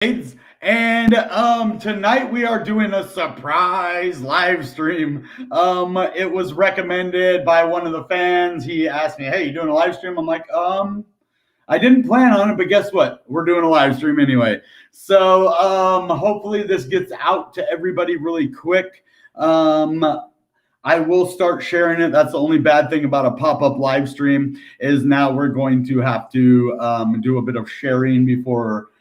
And tonight we are doing a surprise live stream. It was recommended by one of the fans. He asked me, "Hey, you doing a live stream?" I'm like, I didn't plan on it, but guess what? We're doing a live stream anyway. So hopefully this gets out to everybody really quick. I will start sharing it. That's the only bad thing about a pop-up live stream is now we're going to have to do a bit of sharing before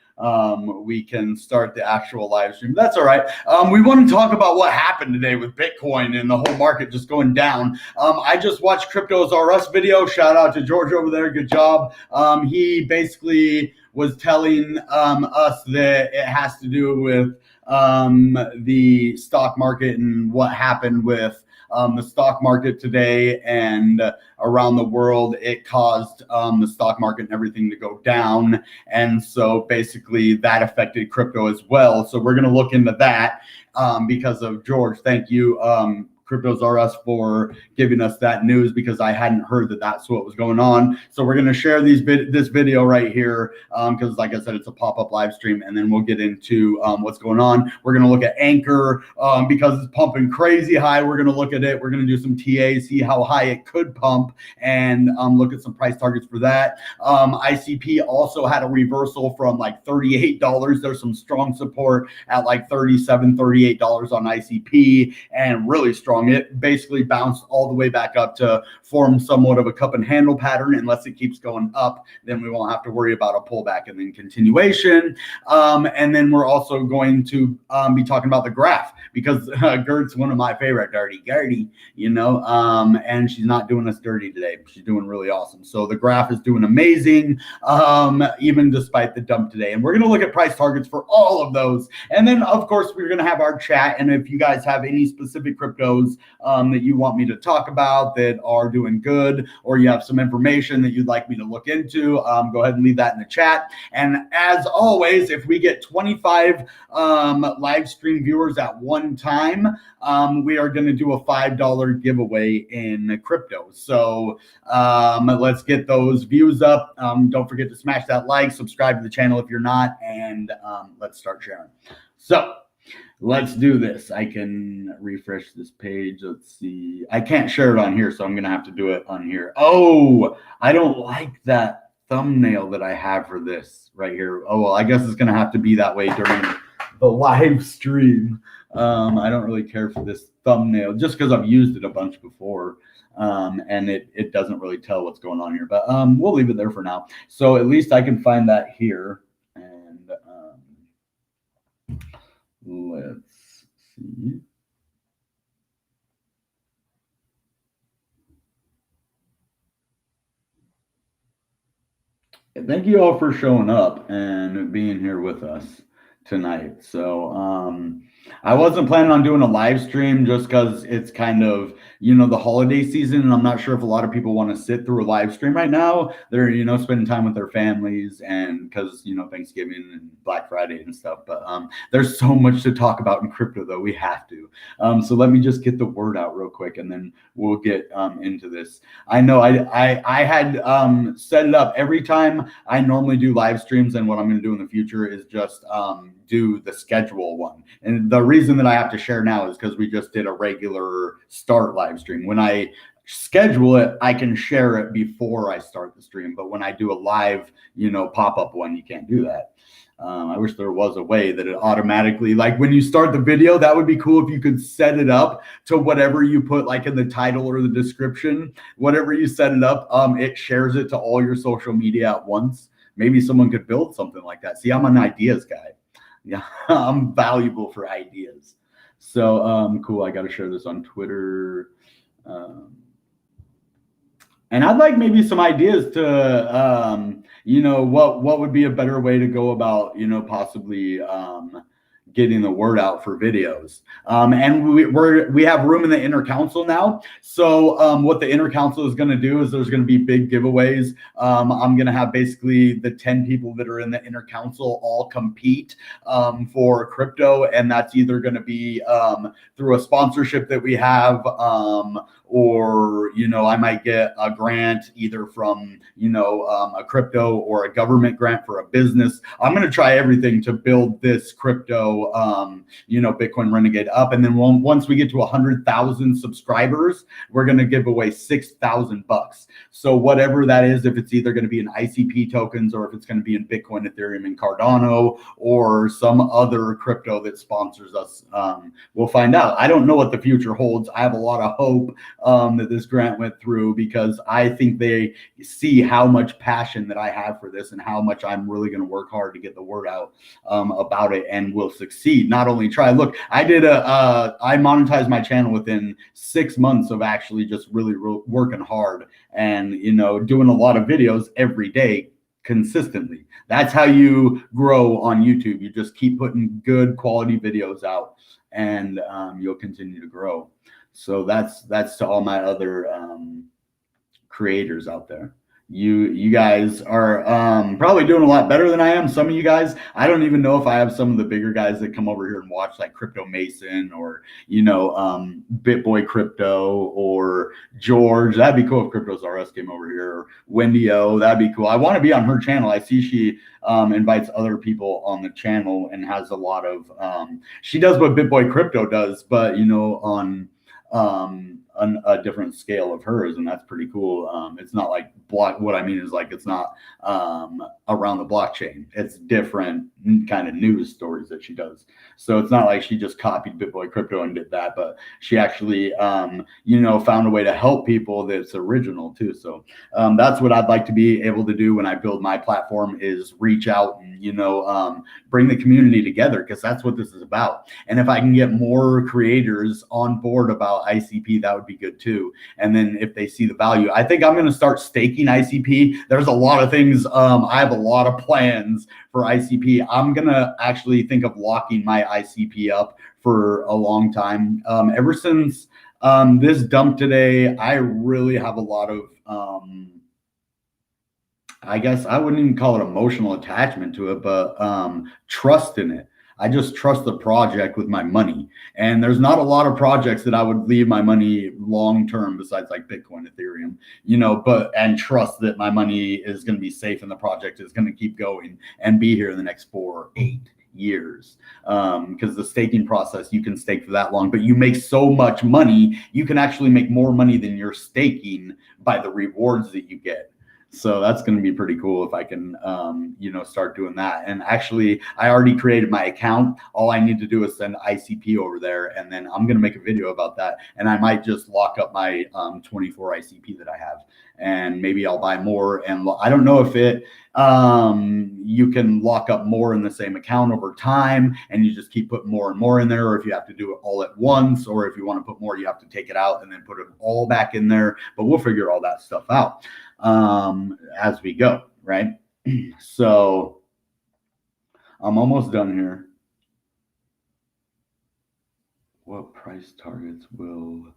we can start the actual live stream. That's all right. We want to talk about what happened today with Bitcoin and the whole market just going down. I just watched Crypto's R Us video. Shout out to George over there. Good job. He basically was telling us that it has to do with the stock market and what happened with the stock market today and around the world. It caused the stock market and everything to go down. And so basically that affected crypto as well. So we're going to look into that because of George. Thank you, Cryptos R Us, for giving us that news, because I hadn't heard that that's what was going on. So we're going to share this video right here because, like I said, it's a pop-up live stream, and then we'll get into what's going on. We're going to look at Ankr because it's pumping crazy high. We're going to look at it. We're going to do some TA, see how high it could pump, and look at some price targets for that. ICP also had a reversal from like $38. There's some strong support at like $37, $38 on ICP, and really strong. It basically bounced all the way back up to form somewhat of a cup and handle pattern. Unless it keeps going up, then we won't have to worry about a pullback and then continuation. And then we're also going to be talking about the graph, because Gert's one of my favorite, Gertie, you know, and she's not doing us dirty today. She's doing really awesome. So the graph is doing amazing, even despite the dump today. And we're going to look at price targets for all of those. And then, of course, we're going to have our chat. And if you guys have any specific cryptos that you want me to talk about that are doing good, or you have some information that you'd like me to look into, go ahead and leave that in the chat. And as always, if we get 25 live stream viewers at one time, we are going to do a $5 giveaway in crypto. So let's get those views up. Don't forget to smash that like, subscribe to the channel if you're not, and let's start sharing. So let's do this. I can refresh this page. Let's see. I can't share it on here, so I'm going to have to do it on here. Oh, I don't like that thumbnail that I have for this right here. Oh, well, I guess it's going to have to be that way during the live stream. I don't really care for this thumbnail just because I've used it a bunch before. And it doesn't really tell what's going on here, but we'll leave it there for now. So at least I can find that here. Let's see. Thank you all for showing up and being here with us tonight. So I wasn't planning on doing a live stream just because it's kind of, you know, the holiday season, and I'm not sure if a lot of people want to sit through a live stream right now. They're, you know, spending time with their families, and because, you know, Thanksgiving and Black Friday and stuff. But there's so much to talk about in crypto, though. We have to. So let me just get the word out real quick, and then we'll get into this. I know I had set it up every time I normally do live streams, and what I'm going to do in the future is just do the schedule one. And the reason that I have to share now is because we just did a regular start live stream. When I schedule it, I can share it before I start the stream. But when I do a live, you know, pop-up one, you can't do that. I wish there was a way that it automatically, like when you start the video, that would be cool if you could set it up to whatever you put, like in the title or the description, whatever you set it up, it shares it to all your social media at once. Maybe someone could build something like that. See, I'm an ideas guy. Yeah, I'm valuable for ideas. So cool. I got to share this on Twitter. And I'd like maybe some ideas to, you know, what would be a better way to go about, you know, possibly, getting the word out for videos. And we have room in the inner council now. So what the inner council is going to do is there's going to be big giveaways. I'm going to have basically the 10 people that are in the inner council all compete for crypto. And that's either going to be through a sponsorship that we have, or, you know, I might get a grant either from, you know, a crypto or a government grant for a business. I'm going to try everything to build this crypto, you know, Bitcoin Renegade up. And then once we get to 100,000 subscribers, we're going to give away $6,000. So whatever that is, if it's either going to be in ICP tokens or if it's going to be in Bitcoin, Ethereum, and Cardano, or some other crypto that sponsors us, we'll find out. I don't know what the future holds. I have a lot of hope that this grant went through, because I think they see how much passion that I have for this and how much I'm really going to work hard to get the word out about it, and will succeed. Not only try. Look, I monetized my channel within 6 months of actually just really working hard and, you know, doing a lot of videos every day consistently. That's how you grow on YouTube. You just keep putting good quality videos out, and you'll continue to grow. So that's to all my other creators out there. You guys are probably doing a lot better than I am. Some of you guys, I don't even know if I have some of the bigger guys that come over here and watch, like Crypto Mason, or, you know, BitBoy Crypto, or George. That'd be cool if Cryptos RS came over here, or Wendy O. That'd be cool. I want to be on her channel. I see she invites other people on the channel and has a lot of she does what BitBoy Crypto does, but, you know, on a different scale of hers, and that's pretty cool. It's not like what I mean is, like, it's not around the blockchain. It's different kind of news stories that she does. So it's not like she just copied BitBoy Crypto and did that, but she actually you know, found a way to help people that's original too. So that's what I'd like to be able to do when I build my platform, is reach out and, you know, bring the community together, because that's what this is about. And if I can get more creators on board about ICP, that would be good too. And then if they see the value, I think I'm going to start staking ICP. There's a lot of things. I have a lot of plans for ICP. I'm going to actually think of locking my ICP up for a long time. Ever since this dump today, I really have a lot of, I guess I wouldn't even call it emotional attachment to it, but trust in it. I just trust the project with my money. And there's not a lot of projects that I would leave my money long-term besides like Bitcoin, Ethereum, you know, and trust that my money is going to be safe and the project is going to keep going and be here in the next 4 or 8 years. Because the staking process, you can stake for that long, but you make so much money, you can actually make more money than you're staking by the rewards that you get. So that's going to be pretty cool if I can, you know, start doing that. And actually, I already created my account. All I need to do is send ICP over there, and then I'm going to make a video about that. And I might just lock up my 24 ICP that I have, and maybe I'll buy more. And I don't know if you can lock up more in the same account over time, and you just keep putting more and more in there, or if you have to do it all at once, or if you want to put more, you have to take it out and then put it all back in there. But we'll figure all that stuff out as we go, right? So I'm almost done here. What price targets will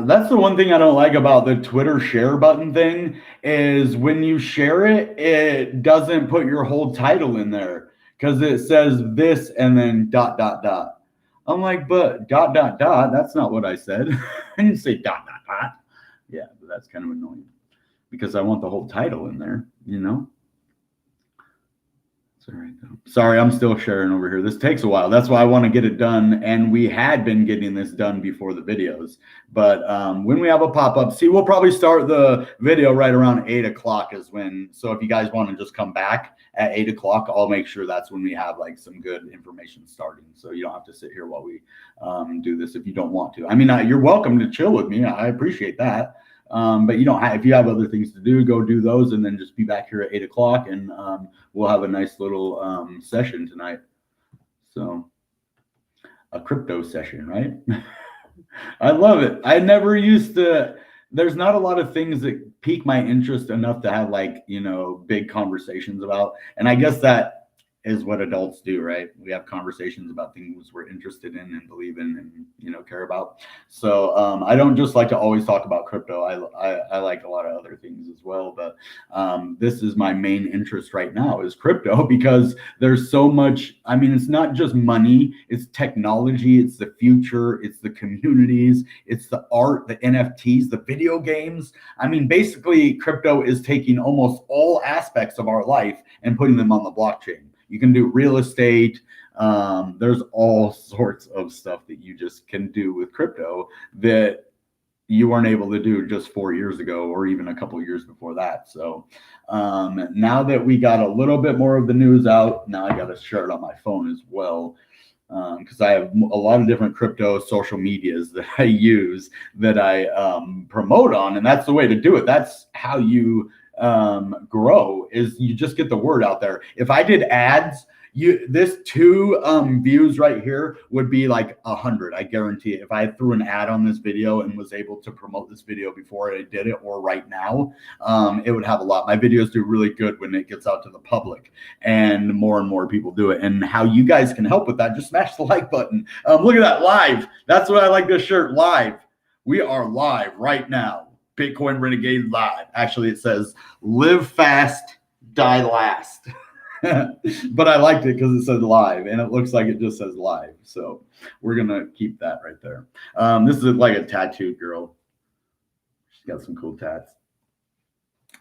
that's the one thing I don't like about the Twitter share button thing, is when you share it, it doesn't put your whole title in there, because it says this and then ... I'm like, but ... that's not what I said. I didn't say ... Yeah, but that's kind of annoying, because I want the whole title in there, you know? Sorry, I'm still sharing over here. This takes a while. That's why I want to get it done. And we had been getting this done before the videos. But when we have a pop-up, see, we'll probably start the video right around 8 o'clock is when. So if you guys want to just come back at 8 o'clock, I'll make sure that's when we have like some good information starting. So you don't have to sit here while we do this if you don't want to. I mean, you're welcome to chill with me. I appreciate that. But you don't have, if you have other things to do, go do those, and then just be back here at 8 o'clock, and we'll have a nice little session tonight. So a crypto session, right? I love it. I never used to. There's not a lot of things that pique my interest enough to have like, big conversations about. And I guess that is what adults do, right? We have conversations about things we're interested in and believe in and, care about. So I don't just like to always talk about crypto. I like a lot of other things as well. But this is my main interest right now is crypto because there's so much. I mean, it's not just money, it's technology, it's the future, it's the communities, it's the art, the NFTs, the video games. I mean, basically, crypto is taking almost all aspects of our life and putting them on the blockchain. You can do real estate. There's all sorts of stuff that you just can do with crypto that you weren't able to do just 4 years ago or even a couple of years before that. So now that we got a little bit more of the news out, now I got to share it on my phone as well. Because I have a lot of different crypto social medias that I use that I promote on, and that's the way to do it. That's how you grow, is you just get the word out there. If I did ads, this 2 views right here would be like 100. I guarantee it. If I threw an ad on this video and was able to promote this video before I did it or right now, it would have a lot. My videos do really good when it gets out to the public and more people do it. And how you guys can help with that, just smash the like button. Look at that, live. That's what I like this shirt, live. We are live right now. Bitcoin Renegade live. Actually, it says live fast, die last. But I liked it because it said live and it looks like it just says live. So we're going to keep that right there. This is like a tattooed girl. She's got some cool tats.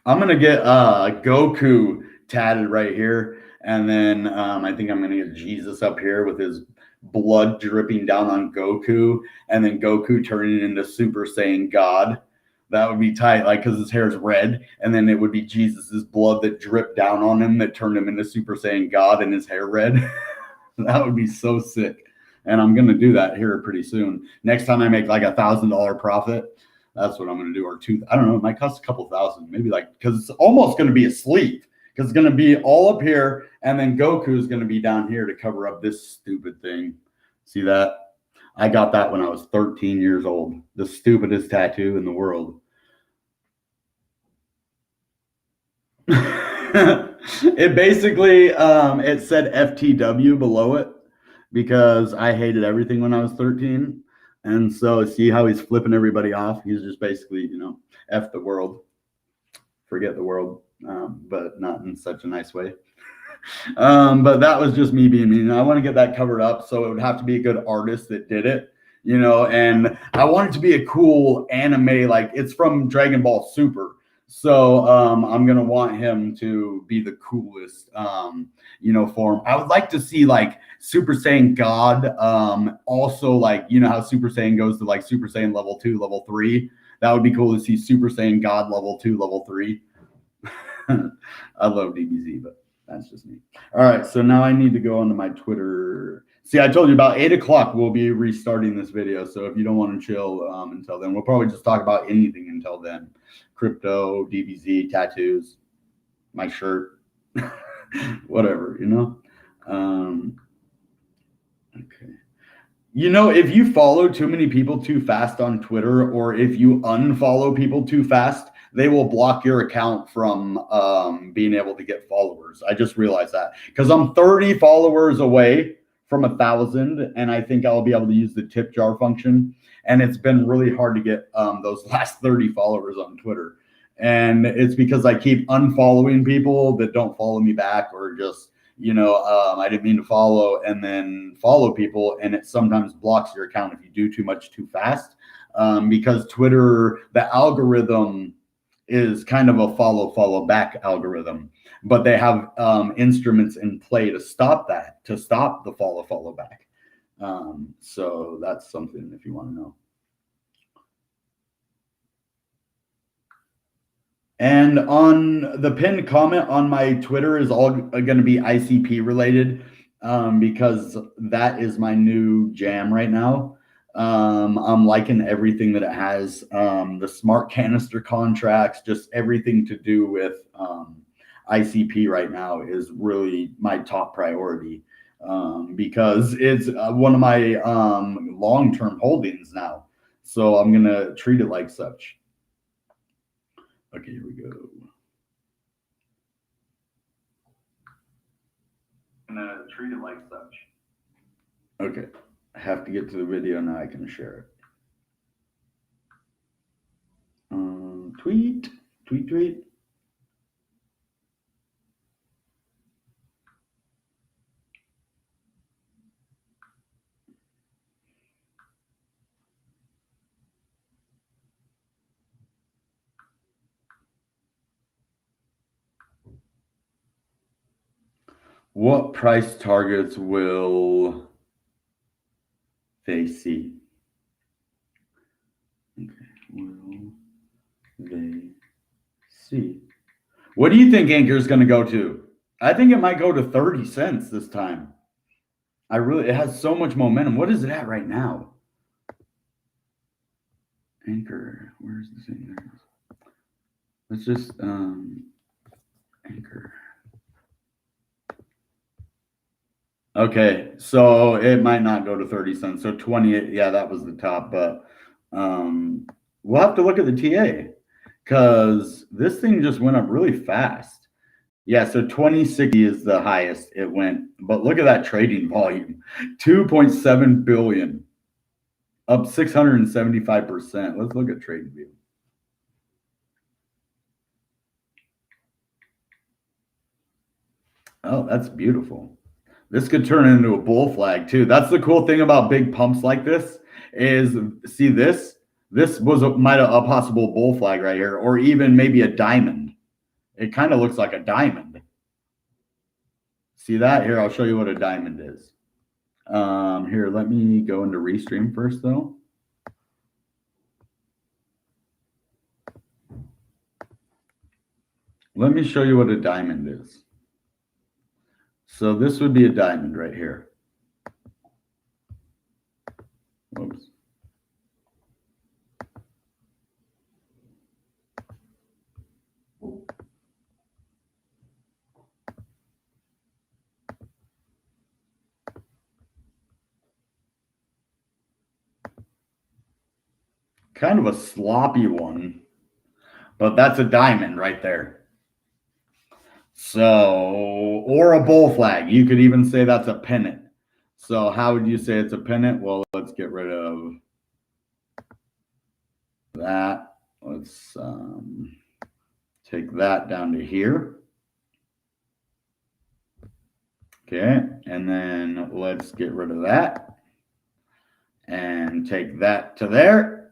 I'm going to get Goku tatted right here. And then I think I'm going to get Jesus up here with his blood dripping down on Goku. And then Goku turning into Super Saiyan God. That would be tight, like, because his hair is red, and then it would be Jesus's blood that dripped down on him that turned him into Super Saiyan God and his hair red. That would be so sick. And I'm going to do that here pretty soon. Next time I make like $1,000 profit, that's what I'm going to do. Or I don't know, it might cost a couple thousand, maybe like, because it's almost going to be a sleeve, because it's going to be all up here, and then Goku is going to be down here to cover up this stupid thing. See that? I got that when I was 13 years old. The stupidest tattoo in the world. It basically, it said FTW below it because I hated everything when I was 13. And so see how he's flipping everybody off? He's just basically, F the world. Forget the world, but not in such a nice way. But that was just me being mean. I want to get that covered up, so it would have to be a good artist that did it, and I want it to be a cool anime, like it's from Dragon Ball Super. So I'm gonna want him to be the coolest form. I would like to see like Super Saiyan God, also like how Super Saiyan goes to like Super Saiyan level 2, level 3. That would be cool to see Super Saiyan God level 2, level 3. I love DBZ, but that's just me. All right, so now I need to go onto my Twitter. See, I told you about 8 o'clock we'll be restarting this video. So if you don't want to chill until then, we'll probably just talk about anything until then. Crypto, DBZ, tattoos, my shirt, whatever, Okay. If you follow too many people too fast on Twitter, or if you unfollow people too fast, they will block your account from being able to get followers. I just realized that because I'm 30 followers away from 1,000, and I think I'll be able to use the tip jar function. And it's been really hard to get those last 30 followers on Twitter. And it's because I keep unfollowing people that don't follow me back, or just, I didn't mean to follow and then follow people. And it sometimes blocks your account if you do too much too fast, because Twitter, the algorithm is kind of a follow back algorithm, but they have instruments in play to stop that, to stop the follow back. So that's something if you want to know. And on the pinned comment on my Twitter is all going to be ICP related, because that is my new jam right now. I'm liking everything that it has. The smart canister contracts, just everything to do with ICP right now is really my top priority, because it's one of my long-term holdings now. So I'm going to treat it like such. Okay, here we go. I'm going to treat it like such. Okay, I have to get to the video now. I can share it. Tweet. What price targets will they see? Okay, will they see? What do you think Ankr is going to go to? I think it might go to 30 cents this time. It has so much momentum. What is it at right now? Ankr, where's the thing? There it is. Let's just Ankr. Okay, so it might not go to 30 cents. So 28, yeah, that was the top, but we'll have to look at the TA because this thing just went up really fast. Yeah, so 2060 is the highest it went, but look at that trading volume, 2.7 billion, up 675%. Let's look at trading view. Oh, that's beautiful. This could turn into a bull flag too. That's the cool thing about big pumps like this is, see this? This was might a possible bull flag right here, or even maybe a diamond. It kind of looks like a diamond. See that? Here, I'll show you what a diamond is. Here, let me go into Restream first though. Let me show you what a diamond is. So this would be a diamond right here. Whoops. Kind of a sloppy one, but that's a diamond right there. So, or a bull flag. You could even say that's a pennant. So how would you say it's a pennant? Well, let's get rid of that. Let's take that down to here. Okay, and then let's get rid of that and take that to there.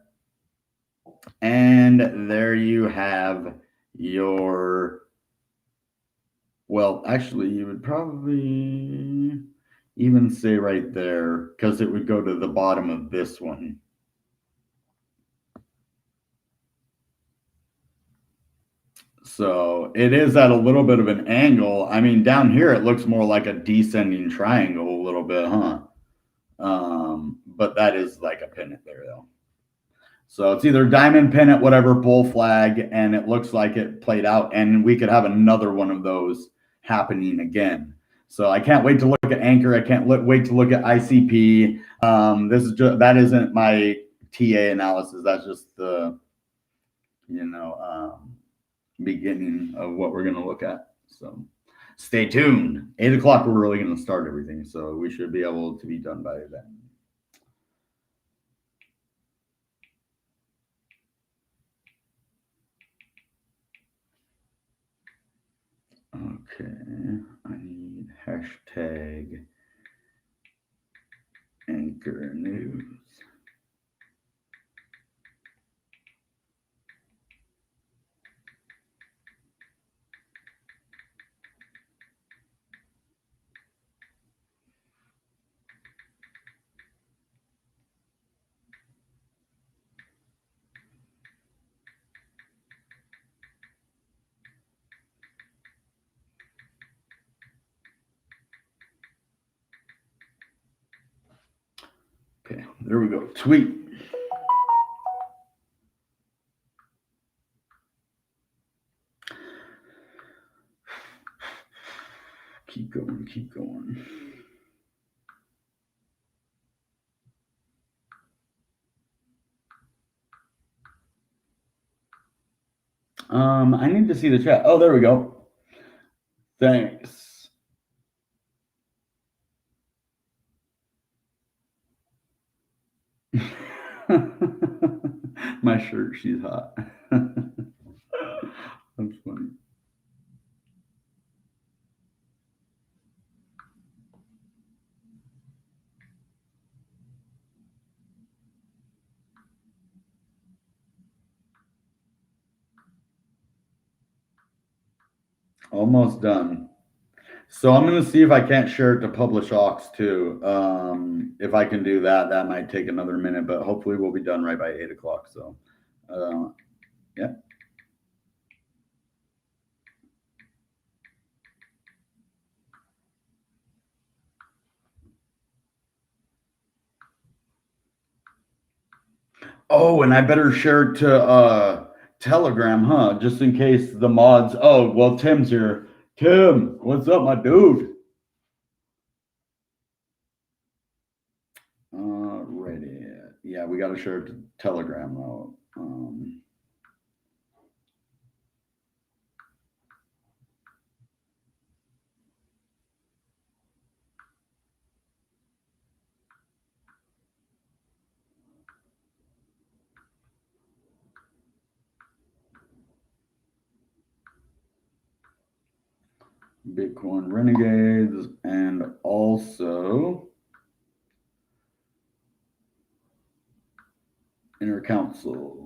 And there you have your, well, actually, you would probably even say right there, because it would go to the bottom of this one. So it is at a little bit of an angle. I mean, down here, it looks more like a descending triangle a little bit, huh? But that is like a pennant there, though. So it's either diamond, pennant, whatever, bull flag, and it looks like it played out. And we could have another one of those happening again. So I can't wait to look at Ankr. I can't wait to look at ICP. This is just, that isn't my TA analysis. That's just the, beginning of what we're going to look at. So stay tuned. 8 o'clock, we're really going to start everything. So we should be able to be done by then. Okay, I need hashtag ankrnews. Okay, there we go. Tweet. Keep going, keep going. I need to see the chat. Oh, there we go. Thanks. My shirt, she's hot. That's funny. Almost done. So I'm going to see if I can't share it to Publish Aux too. If I can do that, that might take another minute, but hopefully we'll be done right by 8 o'clock. So, yeah. Oh, and I better share it to Telegram, huh? Just in case the mods. Oh, well, Tim's here. Tim, what's up, my dude? Ready. Yeah, we got to share it to Telegram though. Bitcoin Renegades, and also Inner Council.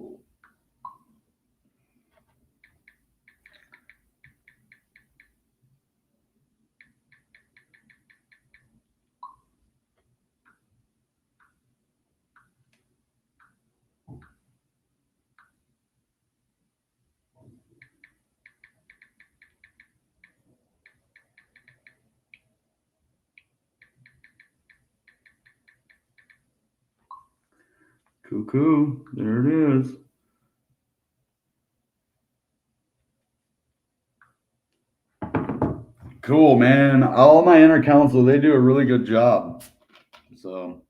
Cool. There it is. Cool, man. All my Inner Council, they do a really good job. So.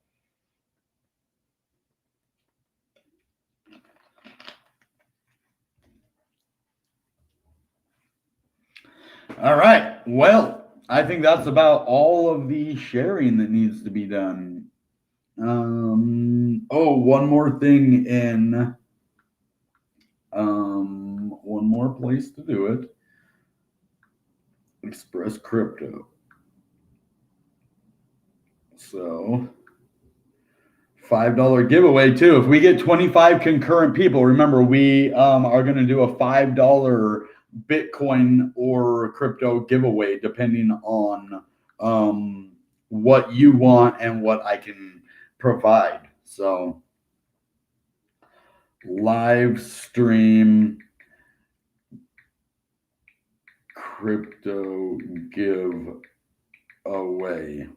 All right. Well, I think that's about all of the sharing that needs to be done. One more thing in one more place to do it. Express Crypto. So $5 giveaway too. If we get 25 concurrent people, remember we are going to do a $5 Bitcoin or crypto giveaway depending on what you want and what I can provide. So live stream crypto giveaway.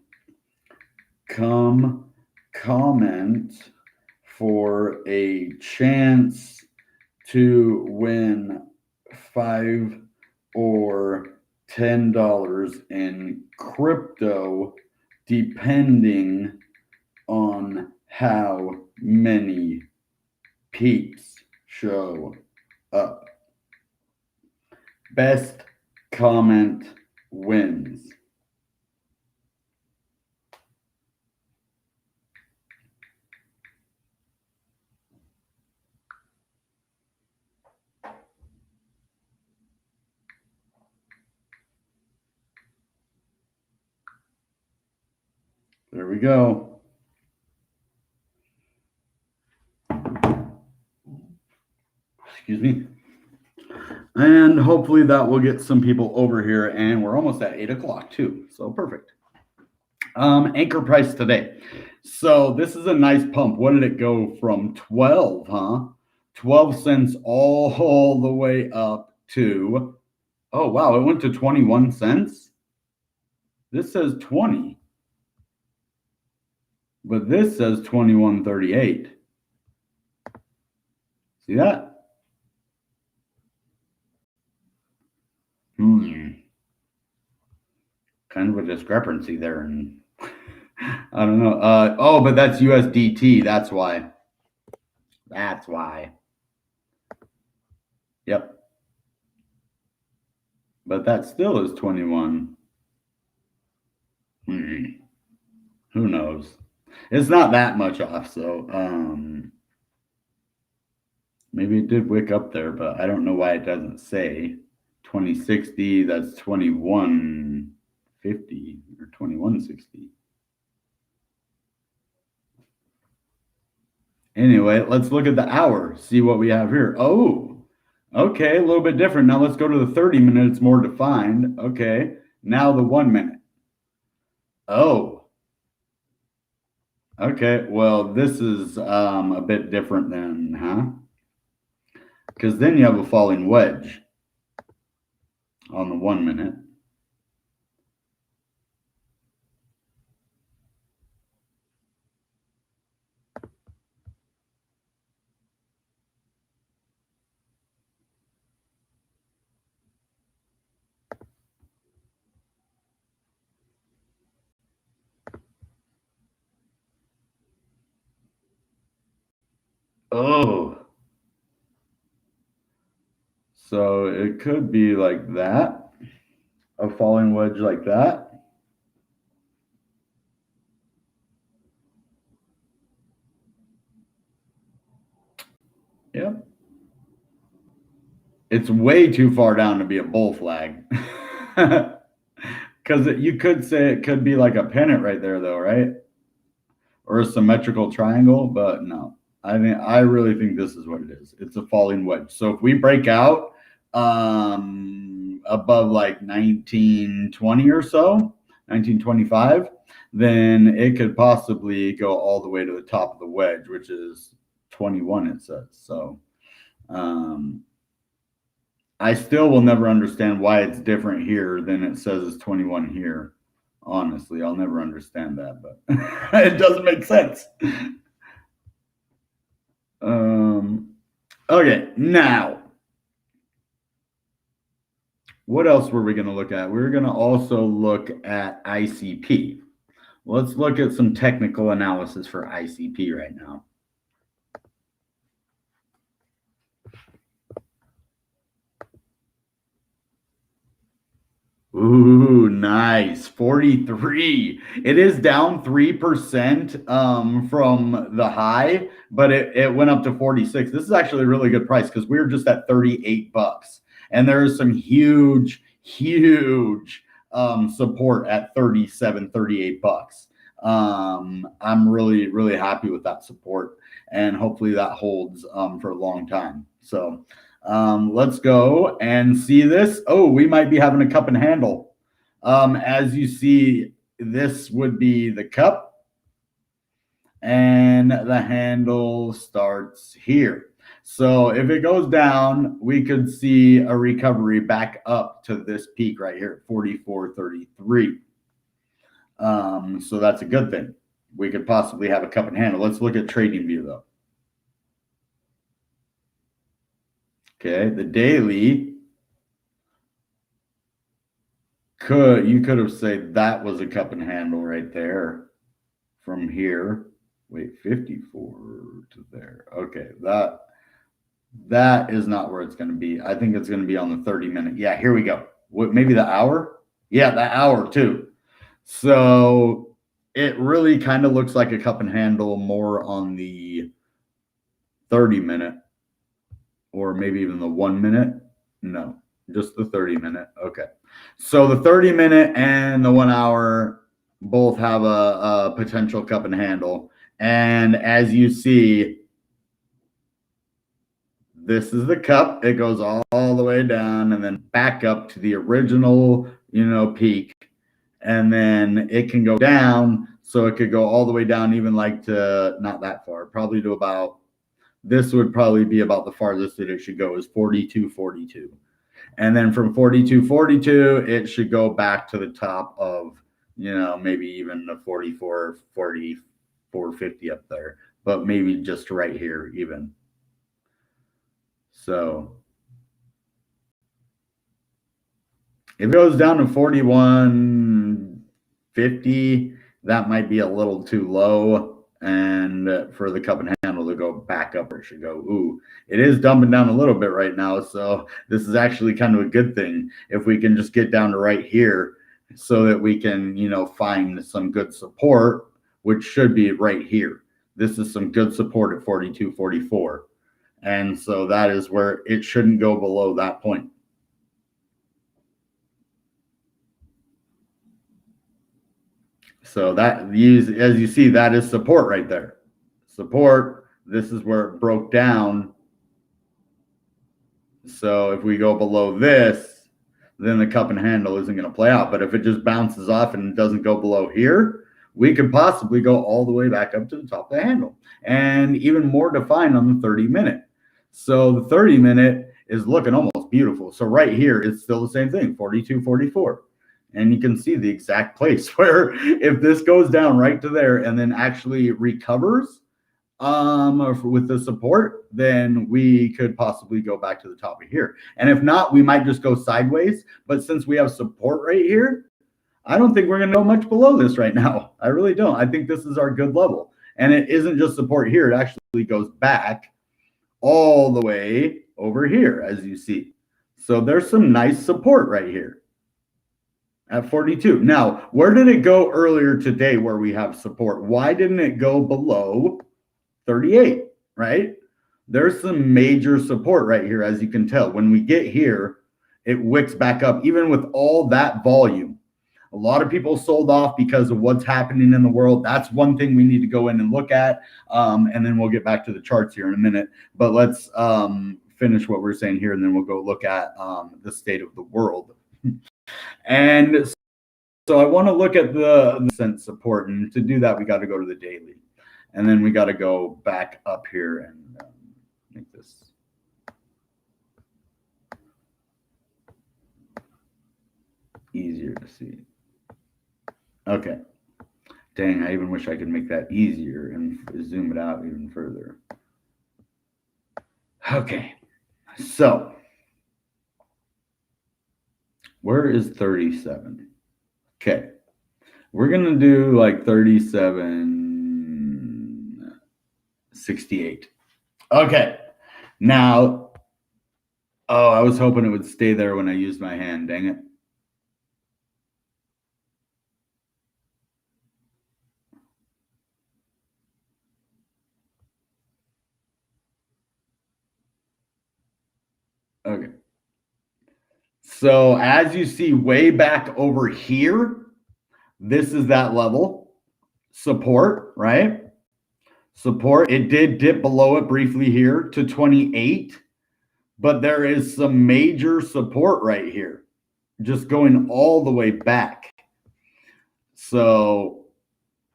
Come comment for a chance to win $5 or $10 in crypto, depending on how many peeps show up. Best comment wins. There we go. Excuse me. And hopefully that will get some people over here. And we're almost at 8 o'clock too. So perfect. Ankr price today. So this is a nice pump. What did it go from 12, huh? 12 cents all the way up to, oh, wow, it went to 21 cents. This says 20. But this says 21.38. See that? Kind of a discrepancy there. And I don't know. Oh, but that's USDT. That's why. That's why. Yep. but that still is 21. Who knows? It's not that much off, so maybe it did wick up there, but I don't know why it doesn't say 2060. That's 2150 or 2160. Anyway, let's look at the hour, see what we have here. Oh, okay, a little bit different. Now let's go to the 30 minute. It's more defined. Okay, now the 1 minute. Oh, okay. Well, this is a bit different then, huh? Because then you have a falling wedge on the 1 minute. Oh, so it could be like that, a falling wedge like that. Yep. It's way too far down to be a bull flag. Because you could say it could be like a pennant right there, though, right? Or a symmetrical triangle, but no. I mean, I really think this is what it is. It's a falling wedge. So if we break out above like 1920 or so, 1925, then it could possibly go all the way to the top of the wedge, which is 21, it says. So I still will never understand why it's different here than it says it's 21 here. Honestly, I'll never understand that, but it doesn't make sense. Okay, now, what else were we going to look at? We're going to also look at ICP. Let's look at some technical analysis for ICP right now. Ooh, nice. 43. It is down 3% from the high, but it went up to 46. This is actually a really good price because we were just at 38 bucks. And there's some huge support at 37, 38 bucks. I'm really happy with that support, and hopefully that holds for a long time. So let's go and see this. Oh, we might be having a cup and handle. As you see, this would be the cup, and the handle starts here. So if it goes down, we could see a recovery back up to this peak right here, 44.33. So that's a good thing. We could possibly have a cup and handle. Let's look at trading view though. Okay, the daily you could have said that was a cup and handle right there from here. Wait, 54 to there. Okay, that is not where it's going to be. I think it's going to be on the 30 minute. Yeah, here we go. What, maybe the hour? Yeah, the hour too. So it really kind of looks like a cup and handle more on the 30 minute, or maybe even the 1 minute. No, just the 30 minute. Okay. So the 30 minute and the 1 hour both have a potential cup and handle. And as you see, this is the cup. It goes all the way down and then back up to the original, peak. And then it can go down. So it could go all the way down, even like to not that far, probably to about, this would probably be about the farthest that it should go is 42.42. And then from 42.42, it should go back to the top of, maybe even the 44.50 up there, but maybe just right here even. So if it goes down to 41.50, that might be a little too low. and for the cup and handle to go back up where it should go. Ooh, it is dumping down a little bit right now, so this is actually kind of a good thing if we can just get down to right here so that we can, you know, find some good support, which should be right here. This is some good support at 42.44, and so that is where it shouldn't go below that point. So that, as you see, that is support right there. Support, this is where it broke down. So if we go below this, then the cup and handle isn't going to play out. But if it just bounces off and doesn't go below here, we could possibly go all the way back up to the top of the handle, and even more defined on the 30-minute. So the 30-minute is looking almost beautiful. So right here, it's still the same thing, 42.44. And you can see the exact place where if this goes down right to there and then actually recovers with the support, then we could possibly go back to the top of here. And if not, we might just go sideways. But since we have support right here, I don't think we're going to go much below this right now. I really don't. I think this is our good level. And it isn't just support here. It actually goes back all the way over here, as you see. So there's some nice support right here at 42. Now, where did it go earlier today where we have support? Why didn't it go below 38, right? There's some major support right here, as you can tell. When we get here, it wicks back up, even with all that volume. A lot of people sold off because of what's happening in the world. That's one thing we need to go in and look at, and then we'll get back to the charts here in a minute. But let's finish what we're saying here, and then we'll go look at the state of the world. And so I want to look at the cent support, and to do that, we got to go to the daily, and then we got to go back up here and make this easier to see. Okay. Dang, I even wish I could make that easier and zoom it out even further. Okay. So where is 37? Okay. We're going to do like 37.68. Okay. Now, oh, I was hoping it would stay there when I used my hand. Dang it. Okay. So as you see way back over here, this is that level. Support, right? Support. It did dip below it briefly here to 28, but there is some major support right here, just going all the way back. So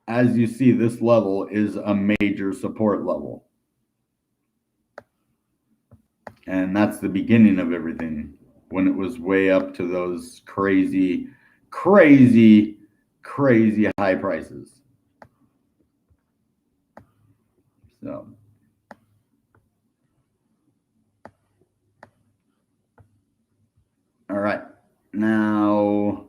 as you see, this level is a major support level. And that's the beginning of everything, when it was way up to those crazy, crazy, crazy high prices. So all right, now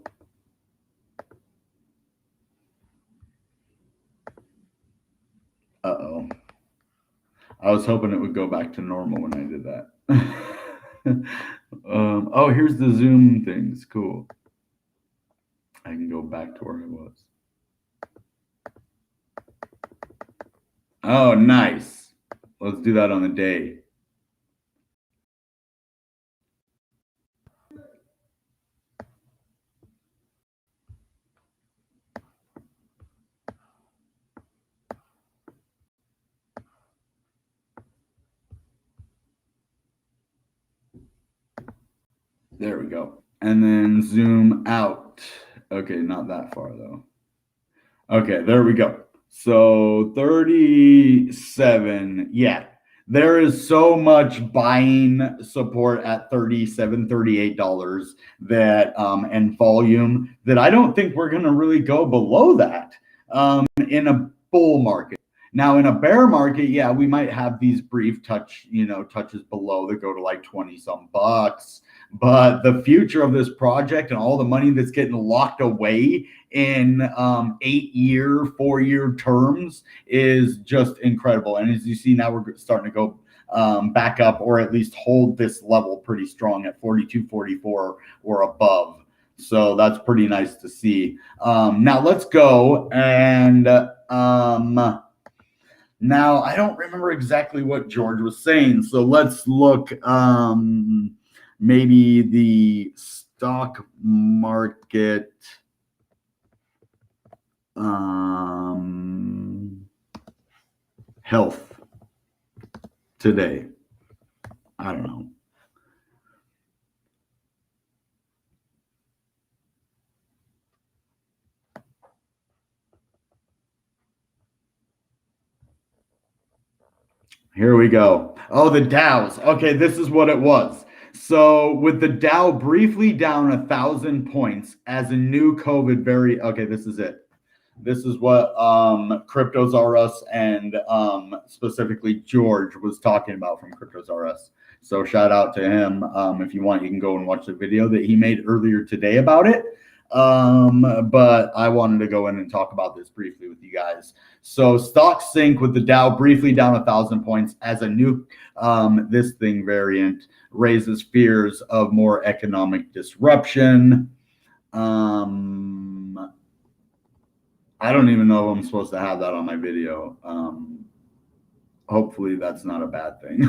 uh-oh, I was hoping it would go back to normal when I did that. Oh, here's the zoom things. Cool. I can go back to where I was. Oh, nice. Let's do that on the day. There we go. And then zoom out. Okay, not that far though. Okay, there we go. So 37. Yeah, there is so much buying support at $37, $38 that and volume that I don't think we're going to really go below that in a bull market. Now in a bear market, yeah, we might have these brief touches below that go to like 20 some bucks. But the future of this project and all the money that's getting locked away in 8-year, 4-year terms is just incredible. And as you see now, we're starting to go back up, or at least hold this level pretty strong at 42.44 or above. So that's pretty nice to see. Now let's go and now I don't remember exactly what George was saying. So let's look maybe the stock market health today. I don't know. Here we go. Oh, the Dows. Okay, this is what it was. So with the Dow briefly down 1,000 points as a new COVID variant. Okay, this is it. This is what Cryptos R Us and specifically George was talking about from Cryptos R Us. So shout out to him. If you want, you can go and watch the video that he made earlier today about it. But I wanted to go in and talk about this briefly with you guys. So stocks sink with the Dow briefly down 1,000 points as a new this thing variant raises fears of more economic disruption. I don't even know if I'm supposed to have that on my video. Hopefully that's not a bad thing.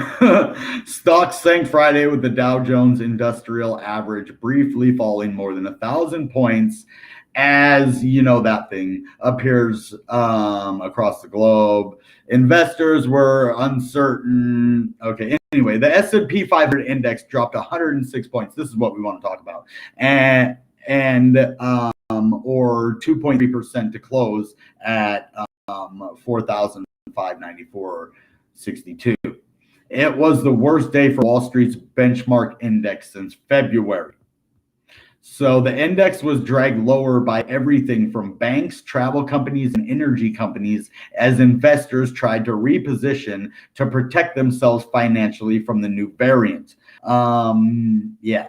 Stocks sank Friday with the Dow Jones Industrial Average briefly falling more than 1,000 points as, that thing appears across the globe. Investors were uncertain. Okay, anyway, the S&P 500 index dropped 106 points. This is what we want to talk about. Or 2.3% to close at 4,594.62. It was the worst day for Wall Street's benchmark index since February. So the index was dragged lower by everything from banks, travel companies, and energy companies as investors tried to reposition to protect themselves financially from the new variant. Yeah.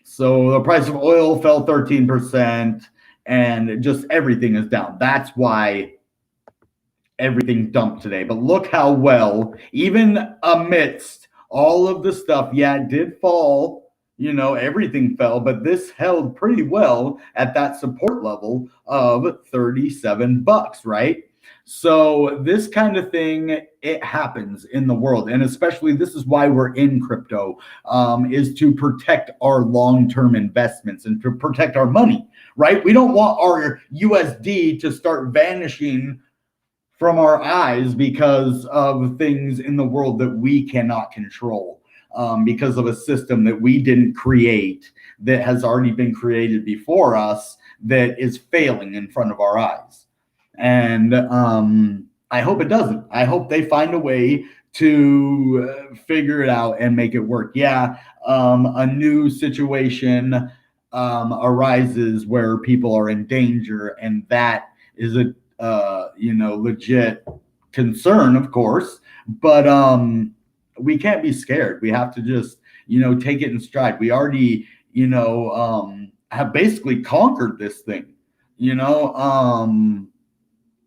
So the price of oil fell 13%. And just everything is down. That's why everything dumped today. But look how well, even amidst all of the stuff, yeah, it did fall. Everything fell, but this held pretty well at that support level of 37 bucks, right? So this kind of thing, it happens in the world. And especially this is why we're in crypto, is to protect our long-term investments and to protect our money, right? We don't want our USD to start vanishing from our eyes because of things in the world that we cannot control, because of a system that we didn't create, that has already been created before us, that is failing in front of our eyes. And I hope it doesn't. I hope they find a way to figure it out and make it work. Yeah, a new situation arises where people are in danger, and that is a legit concern, of course. But we can't be scared. We have to just take it in stride. We already have basically conquered this thing.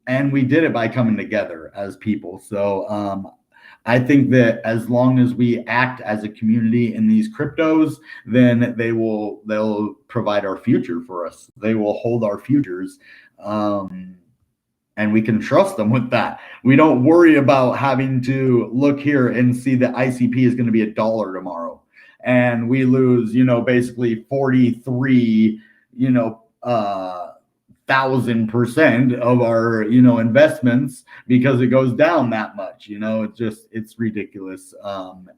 And we did it by coming together as people. So I think that as long as we act as a community in these cryptos, then they'll provide our future for us. They will hold our futures. And we can trust them with that. We don't worry about having to look here and see that ICP is going to be $1 tomorrow. And we lose, basically 43, 1,000% of our investments because it goes down that much. It's ridiculous,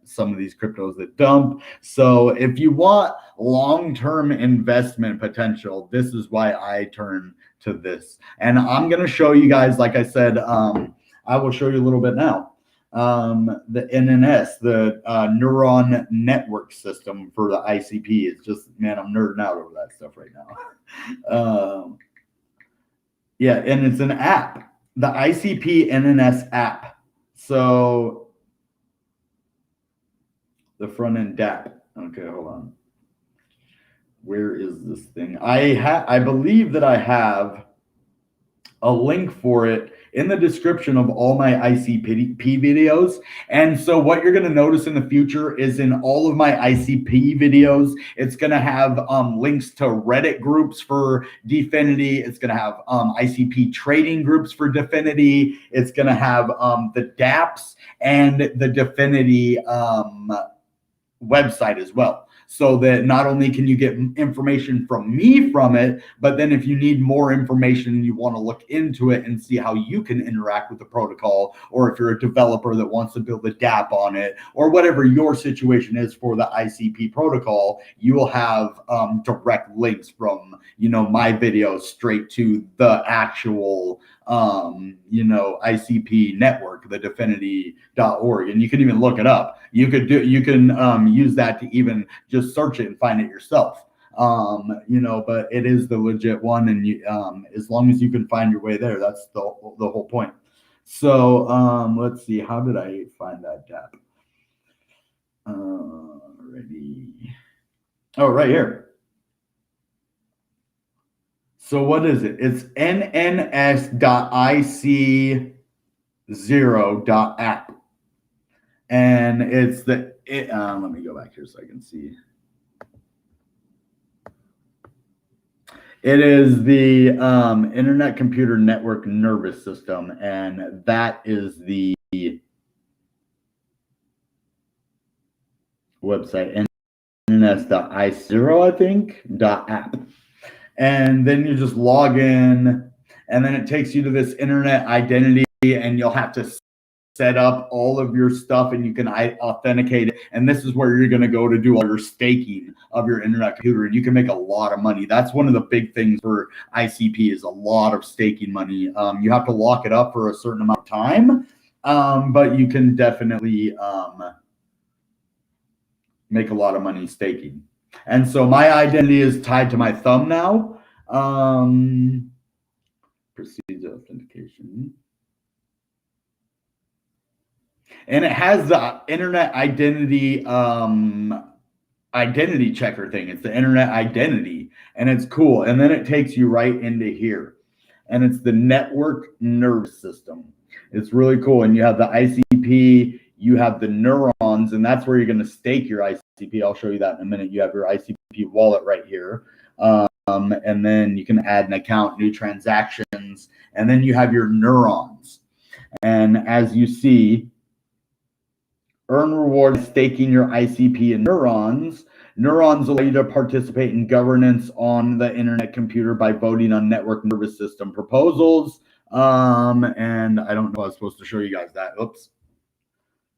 some of these cryptos that dump. So if you want long-term investment potential, this is why I turn to this. And I'm going to show you guys, like I said, I will show you a little bit now, the NNS, the neuron network system for the ICP. It's just, man, I'm nerding out over that stuff right now. Yeah, and it's an app. the ICP NNS app. So the front end DApp. Okay, hold on. Where is this thing? I believe that I have a link for it in the description of all my ICP videos. And so what you're going to notice in the future is in all of my ICP videos, it's going to have links to Reddit groups for Dfinity. It's going to have ICP trading groups for Dfinity. It's going to have the dApps and the Dfinity website as well. So that not only can you get information from me from it, but then if you need more information and you want to look into it and see how you can interact with the protocol, or if you're a developer that wants to build a dApp on it, or whatever your situation is for the ICP protocol, you will have direct links from, my videos straight to the actual ICP network, the Dfinity.org, and you can even look it up. You can use that to even just search it and find it yourself. But it is the legit one, and as long as you can find your way there, that's the whole point. So let's see, how did I find that dApp? Ready? Oh, right here. So what is it? It's nns.ic0.app. And it's let me go back here so I can see. It is the Internet Computer Network Nervous System, and that is the website, nns.ic0, I think, .app. And then you just log in, and then it takes you to this internet identity, and you'll have to set up all of your stuff, and you can authenticate it. And this is where you're going to go to do all your staking of your internet computer, and you can make a lot of money. That's one of the big things for ICP, is a lot of staking money. You have to lock it up for a certain amount of time, but you can definitely make a lot of money staking. And so my identity is tied to my thumb now. Proceeds authentication. And it has the internet identity identity checker thing. It's the internet identity, and it's cool. And then it takes you right into here, and it's the network nervous system. It's really cool. And you have the ICP, you have the neurons, and that's where you're going to stake your ICP. I'll show you that in a minute. You have your ICP wallet right here. And then you can add an account, new transactions, and then you have your neurons. And as you see, earn rewards staking your ICP and neurons. Neurons allow you to participate in governance on the internet computer by voting on network nervous system proposals. And I don't know if I was supposed to show you guys that. Oops.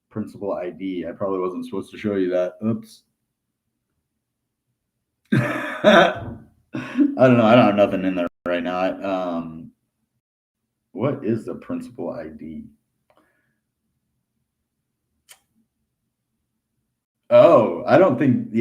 Principal ID. I probably wasn't supposed to show you that. Oops. I don't know. I don't have nothing in there right now. What is the principal ID? Oh, I don't think